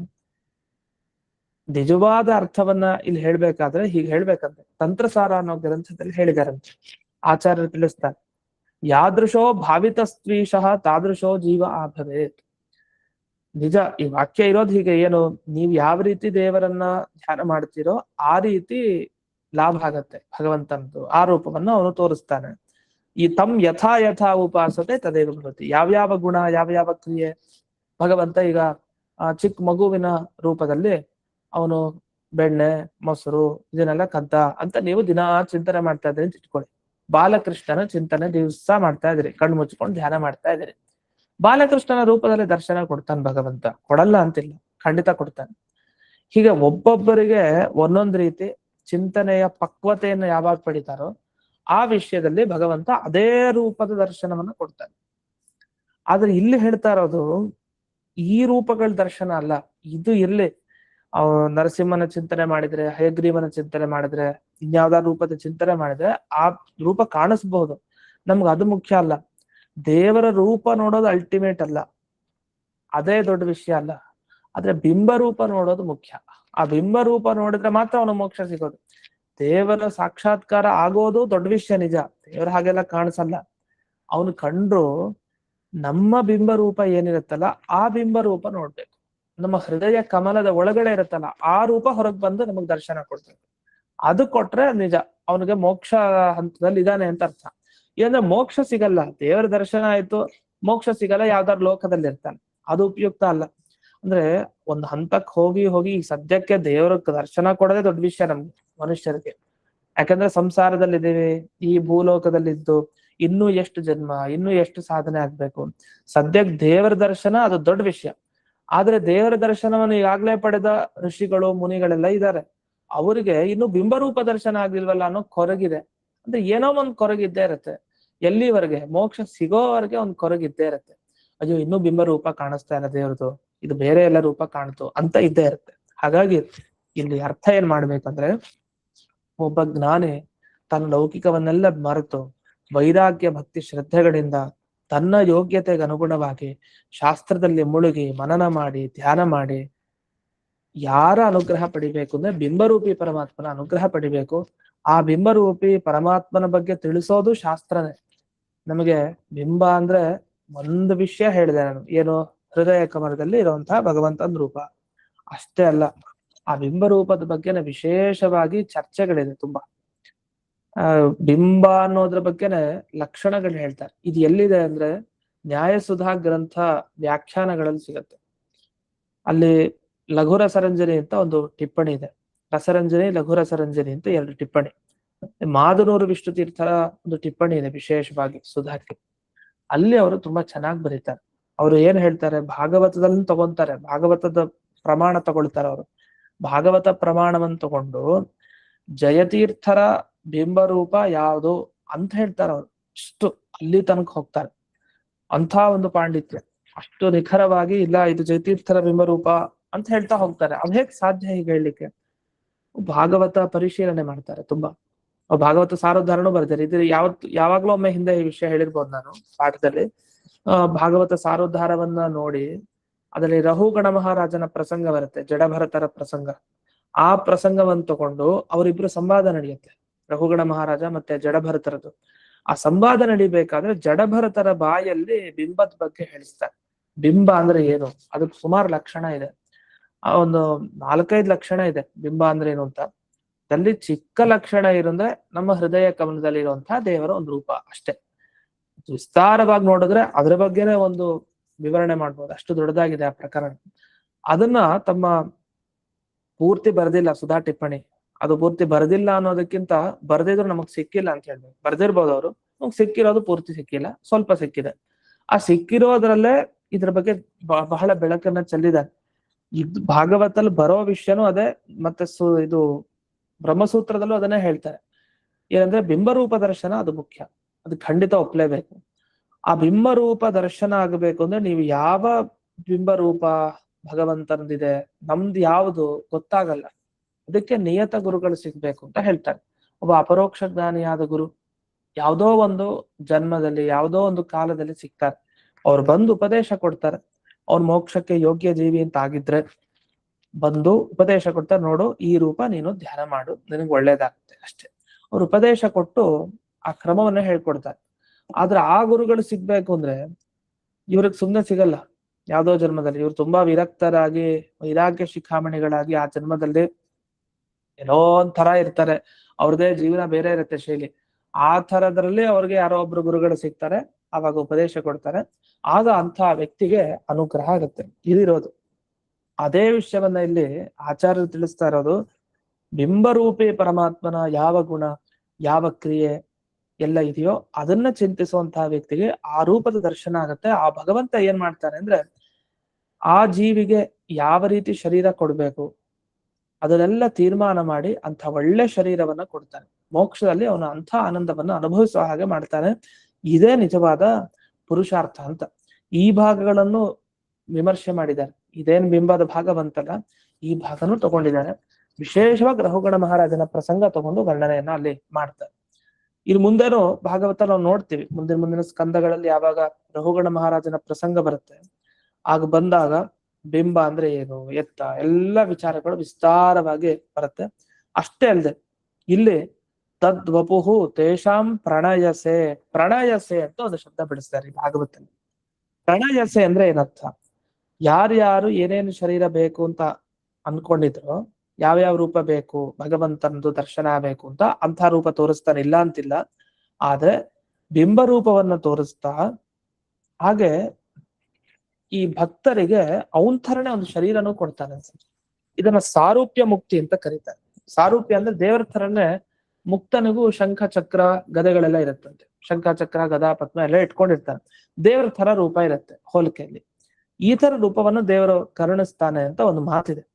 ನಿಜವಾದ ಅರ್ಥವನ್ನ ಇಲ್ಲಿ ಹೇಳ್ಬೇಕಾದ್ರೆ ಹೀಗೆ ಹೇಳ್ಬೇಕಂತೆ. ತಂತ್ರಸಾರ ಅನ್ನೋ ಗ್ರಂಥದಲ್ಲಿ ಹೇಳಿದಾರಂತೆ, ಆಚಾರ್ಯರು ತಿಳಿಸ್ತಾರೆ, ಯಾದೃಶೋ ಭಾವಿತಸ್ತ್ವೀಶಃ ತಾದೃಶೋ ಜೀವ ಆಭವೇತ್. ನಿಜ, ಈ ವಾಕ್ಯ ಇರೋದು ಹೀಗೆ. ಏನು, ನೀವು ಯಾವ ರೀತಿ ದೇವರನ್ನ ಧ್ಯಾನ ಮಾಡ್ತೀರೋ ಆ ರೀತಿ ಲಾಭ ಆಗತ್ತೆ ಭಗವಂತನದು. ಆ ರೂಪವನ್ನು ಅವನು ತೋರಿಸ್ತಾನೆ. ಈ ತಮ್ ಯಥಾ ಯಥಾ ಉಪಾಸತೆ ತದೇವ ಭವತಿ. ಯಾವ್ಯಾವ ಗುಣ, ಯಾವ್ಯಾವ ಕ್ರಿಯೆ ಭಗವಂತ ಈಗ ಚಿಕ್ಕ ಮಗುವಿನ ರೂಪದಲ್ಲಿ ಅವನು ಬೆಣ್ಣೆ ಮೊಸರು ಇದನ್ನೆಲ್ಲ ಕದ್ದ ಅಂತ ನೀವು ದಿನಾ ಚಿಂತನೆ ಮಾಡ್ತಾ ಇದ್ರಿ ಅಂತ ಇಟ್ಕೊಳ್ಳಿ. ಬಾಲಕೃಷ್ಣನ ಚಿಂತನೆ ದಿವಸ ಮಾಡ್ತಾ ಇದ್ರಿ, ಕಣ್ಣು ಮುಚ್ಕೊಂಡು ಧ್ಯಾನ ಮಾಡ್ತಾ ಇದ್ರಿ. ಬಾಲಕೃಷ್ಣನ ರೂಪದಲ್ಲಿ ದರ್ಶನ ಕೊಡ್ತಾನೆ ಭಗವಂತ, ಕೊಡಲ್ಲ ಅಂತಿಲ್ಲ, ಖಂಡಿತ ಕೊಡ್ತಾನೆ. ಹೀಗೆ ಒಬ್ಬೊಬ್ಬರಿಗೆ ಒಂದೊಂದು ರೀತಿ ಚಿಂತನೆಯ ಪಕ್ವತೆಯನ್ನು ಯಾವಾಗ ಪಡಿತಾರೋ ಆ ವಿಷಯದಲ್ಲಿ ಭಗವಂತ ಅದೇ ರೂಪದ ದರ್ಶನವನ್ನ ಕೊಡ್ತಾನೆ. ಆದ್ರೆ ಇಲ್ಲಿ ಹೇಳ್ತಾ ಇರೋದು ಈ ರೂಪಗಳ ದರ್ಶನ ಅಲ್ಲ. ಇದು ಇರ್ಲಿ, ನರಸಿಂಹನ ಚಿಂತನೆ ಮಾಡಿದ್ರೆ, ಹಯಗ್ರೀವನ ಚಿಂತನೆ ಮಾಡಿದ್ರೆ, ಇನ್ಯಾವ್ದಾರ ರೂಪದ ಚಿಂತನೆ ಮಾಡಿದ್ರೆ ಆ ರೂಪ ಕಾಣಿಸ್ಬಹುದು, ನಮ್ಗೆ ಅದು ಮುಖ್ಯ ಅಲ್ಲ. ದೇವರ ರೂಪ ನೋಡೋದು ಅಲ್ಟಿಮೇಟ್ ಅಲ್ಲ, ಅದೇ ದೊಡ್ಡ ವಿಷಯ ಅಲ್ಲ. ಆದ್ರೆ ಬಿಂಬ ರೂಪ ನೋಡೋದು ಮುಖ್ಯ. ಆ ಬಿಂಬ ರೂಪ ನೋಡಿದ್ರೆ ಮಾತ್ರ ಅವನು ಮೋಕ್ಷ ಸಿಗೋದು. ದೇವರ ಸಾಕ್ಷಾತ್ಕಾರ ಆಗೋದು ದೊಡ್ಡ ವಿಷಯ ನಿಜ, ದೇವರ ಹಾಗೆಲ್ಲ ಕಾಣಿಸಲ್ಲ. ಅವನು ಕಂಡ್ರು ನಮ್ಮ ಬಿಂಬ ರೂಪ ಏನಿರುತ್ತಲ್ಲ ಆ ಬಿಂಬ ರೂಪ ನೋಡ್ಬೇಕು. ನಮ್ಮ ಹೃದಯ ಕಮಲದ ಒಳಗಡೆ ಇರುತ್ತಲ್ಲ ಆ ರೂಪ ಹೊರಗೆ ಬಂದು ನಮಗ್ ದರ್ಶನ ಕೊಡ್ಬೇಕು. ಅದು ಕೊಟ್ರೆ ನಿಜ ಅವನಿಗೆ ಮೋಕ್ಷ ಹಂತದಲ್ಲಿ ಇದಾನೆ ಅಂತ ಅರ್ಥ. ಏನಂದ್ರೆ ಮೋಕ್ಷ ಸಿಗಲ್ಲ, ದೇವರ ದರ್ಶನ ಆಯ್ತು ಮೋಕ್ಷ ಸಿಗಲ್ಲ, ಯಾವ್ದಾದ್ರು ಲೋಕದಲ್ಲಿ ಇರ್ತಾನೆ, ಅದು ಉಪಯುಕ್ತ ಅಲ್ಲ. ಅಂದ್ರೆ ಒಂದ್ ಹಂತಕ್ಕೆ ಹೋಗಿ ಹೋಗಿ ಈ ಸದ್ಯಕ್ಕೆ ದೇವರ ದರ್ಶನ ಕೊಡೋದೇ ದೊಡ್ಡ ವಿಷಯ ನಮ್ಗೆ ಮನುಷ್ಯರಿಗೆ. ಯಾಕಂದ್ರೆ ಸಂಸಾರದಲ್ಲಿ ಇದ್ದೀವಿ, ಈ ಭೂಲೋಕದಲ್ಲಿದ್ದು ಇನ್ನೂ ಎಷ್ಟು ಜನ್ಮ, ಇನ್ನೂ ಎಷ್ಟು ಸಾಧನೆ ಆಗ್ಬೇಕು. ಸದ್ಯಕ್ಕೆ ದೇವರ ದರ್ಶನ ಅದು ದೊಡ್ಡ ವಿಷಯ. ಆದ್ರೆ ದೇವರ ದರ್ಶನವನ್ನು ಈಗಾಗ್ಲೇ ಪಡೆದ ಋಷಿಗಳು ಮುನಿಗಳೆಲ್ಲ ಇದ್ದಾರೆ, ಅವರಿಗೆ ಇನ್ನು ಬಿಂಬರೂಪ ದರ್ಶನ ಆಗ್ಲಿಲ್ವಲ್ಲ ಅನ್ನೋ ಕೊರಗಿದೆ. ಅಂದ್ರೆ ಏನೋ ಒಂದ್ ಕೊರಗಿದ್ದೇ ಇರುತ್ತೆ. ಎಲ್ಲಿವರೆಗೆ ಮೋಕ್ಷ ಸಿಗೋವರೆಗೆ ಒಂದ್ ಕೊರಗಿದ್ದೇ ಇರುತ್ತೆ. ಅಯ್ಯೋ ಇನ್ನೂ ಬಿಂಬರೂಪ ಕಾಣಿಸ್ತಾ ಇಲ್ಲ ದೇವ್ರದು, ಇದು ಬೇರೆ ಎಲ್ಲ ರೂಪ ಕಾಣ್ತು ಅಂತ ಇದ್ದೇ ಇರುತ್ತೆ. ಹಾಗಾಗಿ ಇಲ್ಲಿ ಅರ್ಥ ಏನ್ ಮಾಡ್ಬೇಕಂದ್ರೆ, ಒಬ್ಬ ಜ್ಞಾನಿ ತನ್ನ ಲೌಕಿಕವನ್ನೆಲ್ಲ ಮರೆತು ವೈರಾಗ್ಯ ಭಕ್ತಿ ಶ್ರದ್ಧೆಗಳಿಂದ ತನ್ನ ಯೋಗ್ಯತೆಗೆ ಅನುಗುಣವಾಗಿ ಶಾಸ್ತ್ರದಲ್ಲಿ ಮುಳುಗಿ ಮನನ ಮಾಡಿ ಧ್ಯಾನ ಮಾಡಿ ಯಾರ ಅನುಗ್ರಹ ಪಡಿಬೇಕು ಅಂದ್ರೆ ಬಿಂಬರೂಪಿ ಪರಮಾತ್ಮನ ಅನುಗ್ರಹ ಪಡಿಬೇಕು. ಆ ಬಿಂಬರೂಪಿ ಪರಮಾತ್ಮನ ಬಗ್ಗೆ ತಿಳಿಸೋದು ಶಾಸ್ತ್ರನೇ. ನಮಗೆ ಬಿಂಬ ಅಂದ್ರೆ ಒಂದು ವಿಷಯ ಹೇಳಿದೆ ನಾನು, ಏನು, ಹೃದಯ ಕಮಲದಲ್ಲಿ ಇರುವಂತಹ ಭಗವಂತನ ರೂಪ ಅಷ್ಟೇ ಅಲ್ಲ, ಆ ಬಿಂಬ ರೂಪದ ಬಗ್ಗೆನೆ ವಿಶೇಷವಾಗಿ ಚರ್ಚೆಗಳಿದೆ ತುಂಬಾ. ಬಿಂಬ ಅನ್ನೋದ್ರ ಬಗ್ಗೆನೆ ಲಕ್ಷಣಗಳು ಹೇಳ್ತಾರೆ. ಇದು ಎಲ್ಲಿದೆ ಅಂದ್ರೆ ನ್ಯಾಯಸುಧಾ ಗ್ರಂಥ ವ್ಯಾಖ್ಯಾನಗಳಲ್ಲಿ ಸಿಗತ್ತೆ. ಅಲ್ಲಿ ಲಘು ರಸರಂಜನಿ ಅಂತ ಒಂದು ಟಿಪ್ಪಣಿ ಇದೆ, ರಸರಂಜನಿ ಲಘು ರಸರಂಜನಿ ಅಂತ 2 ಟಿಪ್ಪಣಿ. ಮಾದನೂರು ವಿಷ್ಣು ತೀರ್ಥರ ಒಂದು ಟಿಪ್ಪಣಿ ಇದೆ ವಿಶೇಷವಾಗಿ ಸುಧಾಕ್ಕೆ. ಅಲ್ಲಿ ಅವರು ತುಂಬಾ ಚೆನ್ನಾಗಿ ಬರೀತಾರೆ. ಅವರು ಏನ್ ಹೇಳ್ತಾರೆ, ಭಾಗವತದಲ್ಲಿ ತಗೊಂತಾರೆ, ಭಾಗವತದ ಪ್ರಮಾಣ ತಗೊಳ್ತಾರೆ ಅವರು. ಭಾಗವತ ಪ್ರಮಾಣವನ್ನು ತಗೊಂಡು ಜಯತೀರ್ಥರ ಬಿಂಬರೂಪ ಯಾವುದು ಅಂತ ಹೇಳ್ತಾರೆ ಅವರು. ಅಷ್ಟು ಅಲ್ಲಿ ತನಕ ಹೋಗ್ತಾರೆ, ಅಂಥ ಒಂದು ಪಾಂಡಿತ್ಯ. ಅಷ್ಟು ನಿಖರವಾಗಿ ಇಲ್ಲ ಇದು ಜಯತೀರ್ಥರ ಬಿಂಬರೂಪ ಅಂತ ಹೇಳ್ತಾ ಹೋಗ್ತಾರೆ. ಅದ್ ಹೇಗ್ ಸಾಧ್ಯ ಹೀಗೆ ಹೇಳಲಿಕ್ಕೆ? ಭಾಗವತ ಪರಿಶೀಲನೆ ಮಾಡ್ತಾರೆ ತುಂಬಾ. ಭಾಗವತ ಸಾರೋದ್ಧಾರನೂ ಬರ್ತಾರೆ. ಇದು ಯಾವಾಗ್ಲೂ ಒಮ್ಮೆ ಹಿಂದೆ ಈ ವಿಷಯ ಹೇಳಿರ್ಬೋದು ನಾನು ಪಾಠದಲ್ಲಿ. ಭಾಗವತ ಸಾರೋದ್ಧಾರವನ್ನ ನೋಡಿ ಅದರಲ್ಲಿ ರಹುಗಣ ಮಹಾರಾಜನ ಪ್ರಸಂಗ ಬರುತ್ತೆ, ಜಡಭರತರ ಪ್ರಸಂಗ. ಆ ಪ್ರಸಂಗವನ್ನು ತಗೊಂಡು ಅವರಿಬ್ರು ಸಂವಾದ ನಡೆಯುತ್ತೆ, ರಹುಗಣ ಮಹಾರಾಜ ಮತ್ತೆ ಜಡಭರತರದು. ಆ ಸಂವಾದ ನಡಿಬೇಕಾದ್ರೆ ಜಡಭರತರ ಬಾಯಲ್ಲಿ ಬಿಂಬದ ಬಗ್ಗೆ ಹೇಳಿಸ್ತಾರೆ. ಬಿಂಬ ಅಂದ್ರೆ ಏನು, ಅದಕ್ಕೆ ಸುಮಾರು ಲಕ್ಷಣ ಇದೆ, ಒಂದು 4-5 ಲಕ್ಷಣ ಇದೆ ಬಿಂಬ ಅಂದ್ರೆ ಏನು ಅಂತ. ಅಲ್ಲಿ ಚಿಕ್ಕ ಲಕ್ಷಣ ಇರಂದ್ರೆ ನಮ್ಮ ಹೃದಯ ಕಮಲದಲ್ಲಿ ಇರುವಂತಹ ದೇವರ ಒಂದು ರೂಪ ಅಷ್ಟೇ. ವಿಸ್ತಾರವಾಗಿ ನೋಡಿದ್ರೆ ಅದ್ರ ಬಗ್ಗೆನೇ ಒಂದು ವಿವರಣೆ ಮಾಡ್ಬೋದು, ಅಷ್ಟು ದೊಡ್ಡದಾಗಿದೆ ಆ ಪ್ರಕರಣ. ಅದನ್ನ ತಮ್ಮ ಪೂರ್ತಿ ಬರ್ದಿಲ್ಲ ಸುಧಾ ಟಿಪ್ಪಣಿ. ಅದು ಪೂರ್ತಿ ಬರ್ದಿಲ್ಲ ಅನ್ನೋದಕ್ಕಿಂತ ಬರ್ದಿದ್ರು ನಮಗ್ ಸಿಕ್ಕಿಲ್ಲ ಅಂತ ಹೇಳ್ಬೇಕು. ಬರ್ದಿರ್ಬೋದು ಅವರು, ನಮಗ್ ಸಿಕ್ಕಿರೋದು ಪೂರ್ತಿ ಸಿಕ್ಕಿಲ್ಲ, ಸ್ವಲ್ಪ ಸಿಕ್ಕಿದೆ. ಆ ಸಿಕ್ಕಿರೋದ್ರಲ್ಲೇ ಇದ್ರ ಬಗ್ಗೆ ಬಹಳ ಬೆಳಕನ್ನ ಚೆಲ್ಲಿದ್ದಾರೆ. ಇದು ಭಾಗವತಲ್ಲಿ ಬರೋ ವಿಷಯನೂ ಅದೇ, ಮತ್ತೆ ಇದು ಬ್ರಹ್ಮಸೂತ್ರದಲ್ಲೂ ಅದನ್ನೇ ಹೇಳ್ತಾರೆ. ಏನಂದ್ರೆ ಬಿಂಬರೂಪ ದರ್ಶನ ಅದು ಮುಖ್ಯ, ಅದು ಖಂಡಿತ ಒಪ್ಲೇಬೇಕು. ಆ ಬಿಂಬರೂಪ ದರ್ಶನ ಆಗಬೇಕು ಅಂದ್ರೆ ನೀವು ಯಾವ ಬಿಂಬರೂಪ ಭಗವಂತನದಿದೆ ನಮ್ದು ಯಾವುದು ಗೊತ್ತಾಗಲ್ಲ. ಅದಕ್ಕೆ ನಿಯತ ಗುರುಗಳು ಸಿಗ್ಬೇಕು ಅಂತ ಹೇಳ್ತಾರೆ. ಒಬ್ಬ ಅಪರೋಕ್ಷ ಜ್ಞಾನಿಯಾದ ಗುರು ಯಾವುದೋ ಒಂದು ಜನ್ಮದಲ್ಲಿ ಯಾವುದೋ ಒಂದು ಕಾಲದಲ್ಲಿ ಸಿಗ್ತಾರೆ. ಅವ್ರು ಬಂದು ಉಪದೇಶ ಕೊಡ್ತಾರೆ. ಅವ್ರ ಮೋಕ್ಷಕ್ಕೆ ಯೋಗ್ಯ ಜೀವಿ ಅಂತ ಆಗಿದ್ರೆ ಬಂದು ಉಪದೇಶ ಕೊಡ್ತಾರೆ, ನೋಡು ಈ ರೂಪ ನೀನು ಧ್ಯಾನ ಮಾಡು ನಿನಗೆ ಒಳ್ಳೇದಾಗುತ್ತೆ ಅಷ್ಟೇ. ಅವ್ರು ಉಪದೇಶ ಕೊಟ್ಟು ಆ ಕ್ರಮವನ್ನ ಹೇಳ್ಕೊಡ್ತಾರೆ. ಆದ್ರೆ ಆ ಗುರುಗಳು ಸಿಗ್ಬೇಕು ಅಂದ್ರೆ ಇವ್ರಿಗೆ ಸುಮ್ನೆ ಸಿಗಲ್ಲ. ಯಾವ್ದೋ ಜನ್ಮದಲ್ಲಿ ಇವ್ರು ತುಂಬಾ ವಿರಕ್ತರಾಗಿ ವೈರಾಗ್ಯ ಶಿಖಾಮಣಿಗಳಾಗಿ ಆ ಜನ್ಮದಲ್ಲಿ ಏನೋ ಒಂಥರ ಇರ್ತಾರೆ, ಅವ್ರದೇ ಜೀವನ ಬೇರೆ ಇರುತ್ತೆ ಶೈಲಿ. ಆ ಥರದ್ರಲ್ಲಿ ಅವ್ರಿಗೆ ಯಾರೋ ಒಬ್ರು ಗುರುಗಳು ಸಿಗ್ತಾರೆ, ಅವಾಗ ಉಪದೇಶ ಕೊಡ್ತಾರೆ, ಆಗ ಅಂತ ವ್ಯಕ್ತಿಗೆ ಅನುಗ್ರಹ ಆಗುತ್ತೆ. ಇದಿರೋದು ಅದೇ ವಿಷಯವನ್ನ ಇಲ್ಲಿ ಆಚಾರ್ಯರು ತಿಳಿಸ್ತಾ ಇರೋದು. ಬಿಂಬರೂಪಿ ಪರಮಾತ್ಮನ ಯಾವ ಗುಣ ಯಾವ ಕ್ರಿಯೆ ಎಲ್ಲ ಇದೆಯೋ ಅದನ್ನ ಚಿಂತಿಸುವಂತಹ ವ್ಯಕ್ತಿಗೆ ಆ ರೂಪದ ದರ್ಶನ ಆಗತ್ತೆ. ಆ ಭಗವಂತ ಏನ್ ಮಾಡ್ತಾನೆ ಅಂದ್ರೆ ಆ ಜೀವಿಗೆ ಯಾವ ರೀತಿ ಶರೀರ ಕೊಡ್ಬೇಕು ಅದನ್ನೆಲ್ಲ ತೀರ್ಮಾನ ಮಾಡಿ ಅಂತ ಒಳ್ಳೆ ಶರೀರವನ್ನ ಕೊಡ್ತಾನೆ. ಮೋಕ್ಷದಲ್ಲಿ ಅವನು ಅಂಥ ಆನಂದವನ್ನ ಅನುಭವಿಸುವ ಹಾಗೆ ಮಾಡ್ತಾನೆ. ಇದೇ ನಿಜವಾದ ಪುರುಷಾರ್ಥ ಅಂತ ಈ ಭಾಗಗಳನ್ನು ವಿಮರ್ಶೆ ಮಾಡಿದ್ದಾರೆ. ಇದೇನ್ ಬಿಂಬದ ಭಾಗ ಬಂತಲ್ಲ ಈ ಭಾಗನೂ ತಗೊಂಡಿದ್ದಾರೆ. ವಿಶೇಷವಾಗಿ ರಹುಗಣ ಮಹಾರಾಜನ ಪ್ರಸಂಗ ತಗೊಂಡು ವರ್ಣನೆಯನ್ನ ಅಲ್ಲಿ ಮಾಡ್ತಾರೆ. ಇನ್ನು ಮುಂದೇನು ಭಾಗವತ ನಾವು ನೋಡ್ತೀವಿ, ಮುಂದಿನ ಸ್ಕಂದಗಳಲ್ಲಿ ಯಾವಾಗ ರಹುಗಣ ಮಹಾರಾಜನ ಪ್ರಸಂಗ ಬರುತ್ತೆ ಆಗ ಬಂದಾಗ ಬಿಂಬ ಅಂದ್ರೆ ಏನು, ಎತ್ತ, ಎಲ್ಲ ವಿಚಾರಗಳು ವಿಸ್ತಾರವಾಗಿ ಬರುತ್ತೆ. ಅಷ್ಟೇ ಅಲ್ಲದೆ ಇಲ್ಲಿ ತದ್ವಪುಹು ತೇಷಾಂ ಪ್ರಣಯಸೆ, ಪ್ರಣಯಸೆ ಅಂತ ಒಂದು ಶಬ್ದ ಬಿಡಿಸ್ತಾರೆ ಈ ಭಾಗವತಲ್ಲಿ. ಪ್ರಣಯಸೆ ಅಂದ್ರೆ ಏನರ್ಥ? ಯಾರ್ಯಾರು ಏನೇನು ಶರೀರ ಬೇಕು ಅಂತ ಅನ್ಕೊಂಡಿದ್ರು, ಯಾವ್ಯಾವ ರೂಪ ಬೇಕು, ಭಗವಂತನದು ದರ್ಶನ ಬೇಕು ಅಂತ ಅಂಥ ರೂಪ ತೋರಿಸ್ತಾನೆ, ಇಲ್ಲ ಅಂತಿಲ್ಲ. ಆದ್ರೆ ಬಿಂಬ ರೂಪವನ್ನ ತೋರಿಸ್ತಾ ಹಾಗೆ ಈ ಭಕ್ತರಿಗೆ ಅವನ್ ಥರನೇ ಒಂದು ಶರೀರನೂ ಕೊಡ್ತಾನೆ. ಇದನ್ನ ಸಾರೂಪ್ಯ ಮುಕ್ತಿ ಅಂತ ಕರೀತಾರೆ. ಸಾರೂಪ್ಯ ಅಂದ್ರೆ ದೇವರ ಥರನೇ ಮುಕ್ತನಿಗೂ ಶಂಖ ಚಕ್ರ ಗದೆಗಳೆಲ್ಲ ಇರುತ್ತಂತೆ. ಶಂಖ ಚಕ್ರ ಗದಾ ಪದ್ಮ ಎಲ್ಲ ಇಟ್ಕೊಂಡಿರ್ತಾನೆ. ದೇವರ ಥರ ರೂಪ ಇರುತ್ತೆ ಹೋಲಿಕೆಯಲ್ಲಿ. ಈ ತರ ರೂಪವನ್ನು ದೇವರು ಕರುಣಿಸ್ತಾನೆ ಅಂತ ಒಂದು ಮಾತಿದೆ.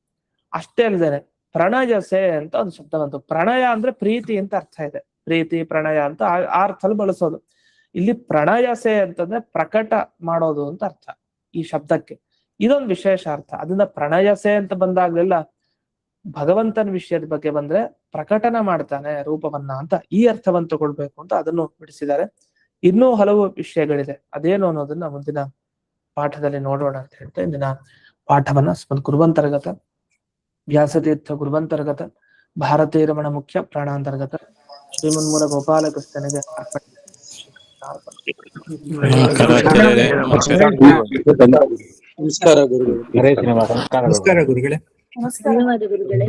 ಅಷ್ಟೇ ಅಲ್ಲದೇನೆ ಪ್ರಣಯಸೆ ಅಂತ ಒಂದು ಶಬ್ದ ಬಂತು. ಪ್ರಣಯ ಅಂದ್ರೆ ಪ್ರೀತಿ ಅಂತ ಅರ್ಥ ಇದೆ. ಪ್ರೀತಿ ಪ್ರಣಯ ಅಂತ ಆ ಅರ್ಥದಲ್ಲಿ ಬಳಸೋದು. ಇಲ್ಲಿ ಪ್ರಣಯಸೆ ಅಂತಂದ್ರೆ ಪ್ರಕಟ ಮಾಡೋದು ಅಂತ ಅರ್ಥ ಈ ಶಬ್ದಕ್ಕೆ. ಇದೊಂದು ವಿಶೇಷ ಅರ್ಥ. ಅದನ್ನ ಪ್ರಣಯಸೆ ಅಂತ ಬಂದಾಗ್ಲೆಲ್ಲ ಭಗವಂತನ ವಿಷಯದ ಬಗ್ಗೆ ಬಂದ್ರೆ ಪ್ರಕಟನ ಮಾಡ್ತಾನೆ ರೂಪವನ್ನ ಅಂತ ಈ ಅರ್ಥವನ್ನು ತಗೊಳ್ಬೇಕು ಅಂತ ಅದನ್ನು ಬಿಡಿಸಿದ್ದಾರೆ. ಇನ್ನೂ ಹಲವು ವಿಷಯಗಳಿದೆ, ಅದೇನು ಅನ್ನೋದನ್ನ ಮುಂದಿನ ಪಾಠದಲ್ಲಿ ನೋಡೋಣ ಅಂತ ಹೇಳ್ತಾ ಇಂದಿನ ಪಾಠವನ್ನ ಗುರುವಂತರ್ಗತ ವ್ಯಾಸತೀರ್ಥ ಗುರುವಂತರ್ಗತ ಭಾರತೀಯ ರಮಣ ಮುಖ್ಯ ಪ್ರಾಣಾಂತರ್ಗತ ಶ್ರೀಮನ್ಮೂಲ ಗೋಪಾಲಕೃಷ್ಣನಿಗೆ ಅರ್ಪಣೆ. ನಮಸ್ಕಾರ ಗುರುಗಳೇ. ಧನ್ಯವಾದ ಗುರುಗಳೇ.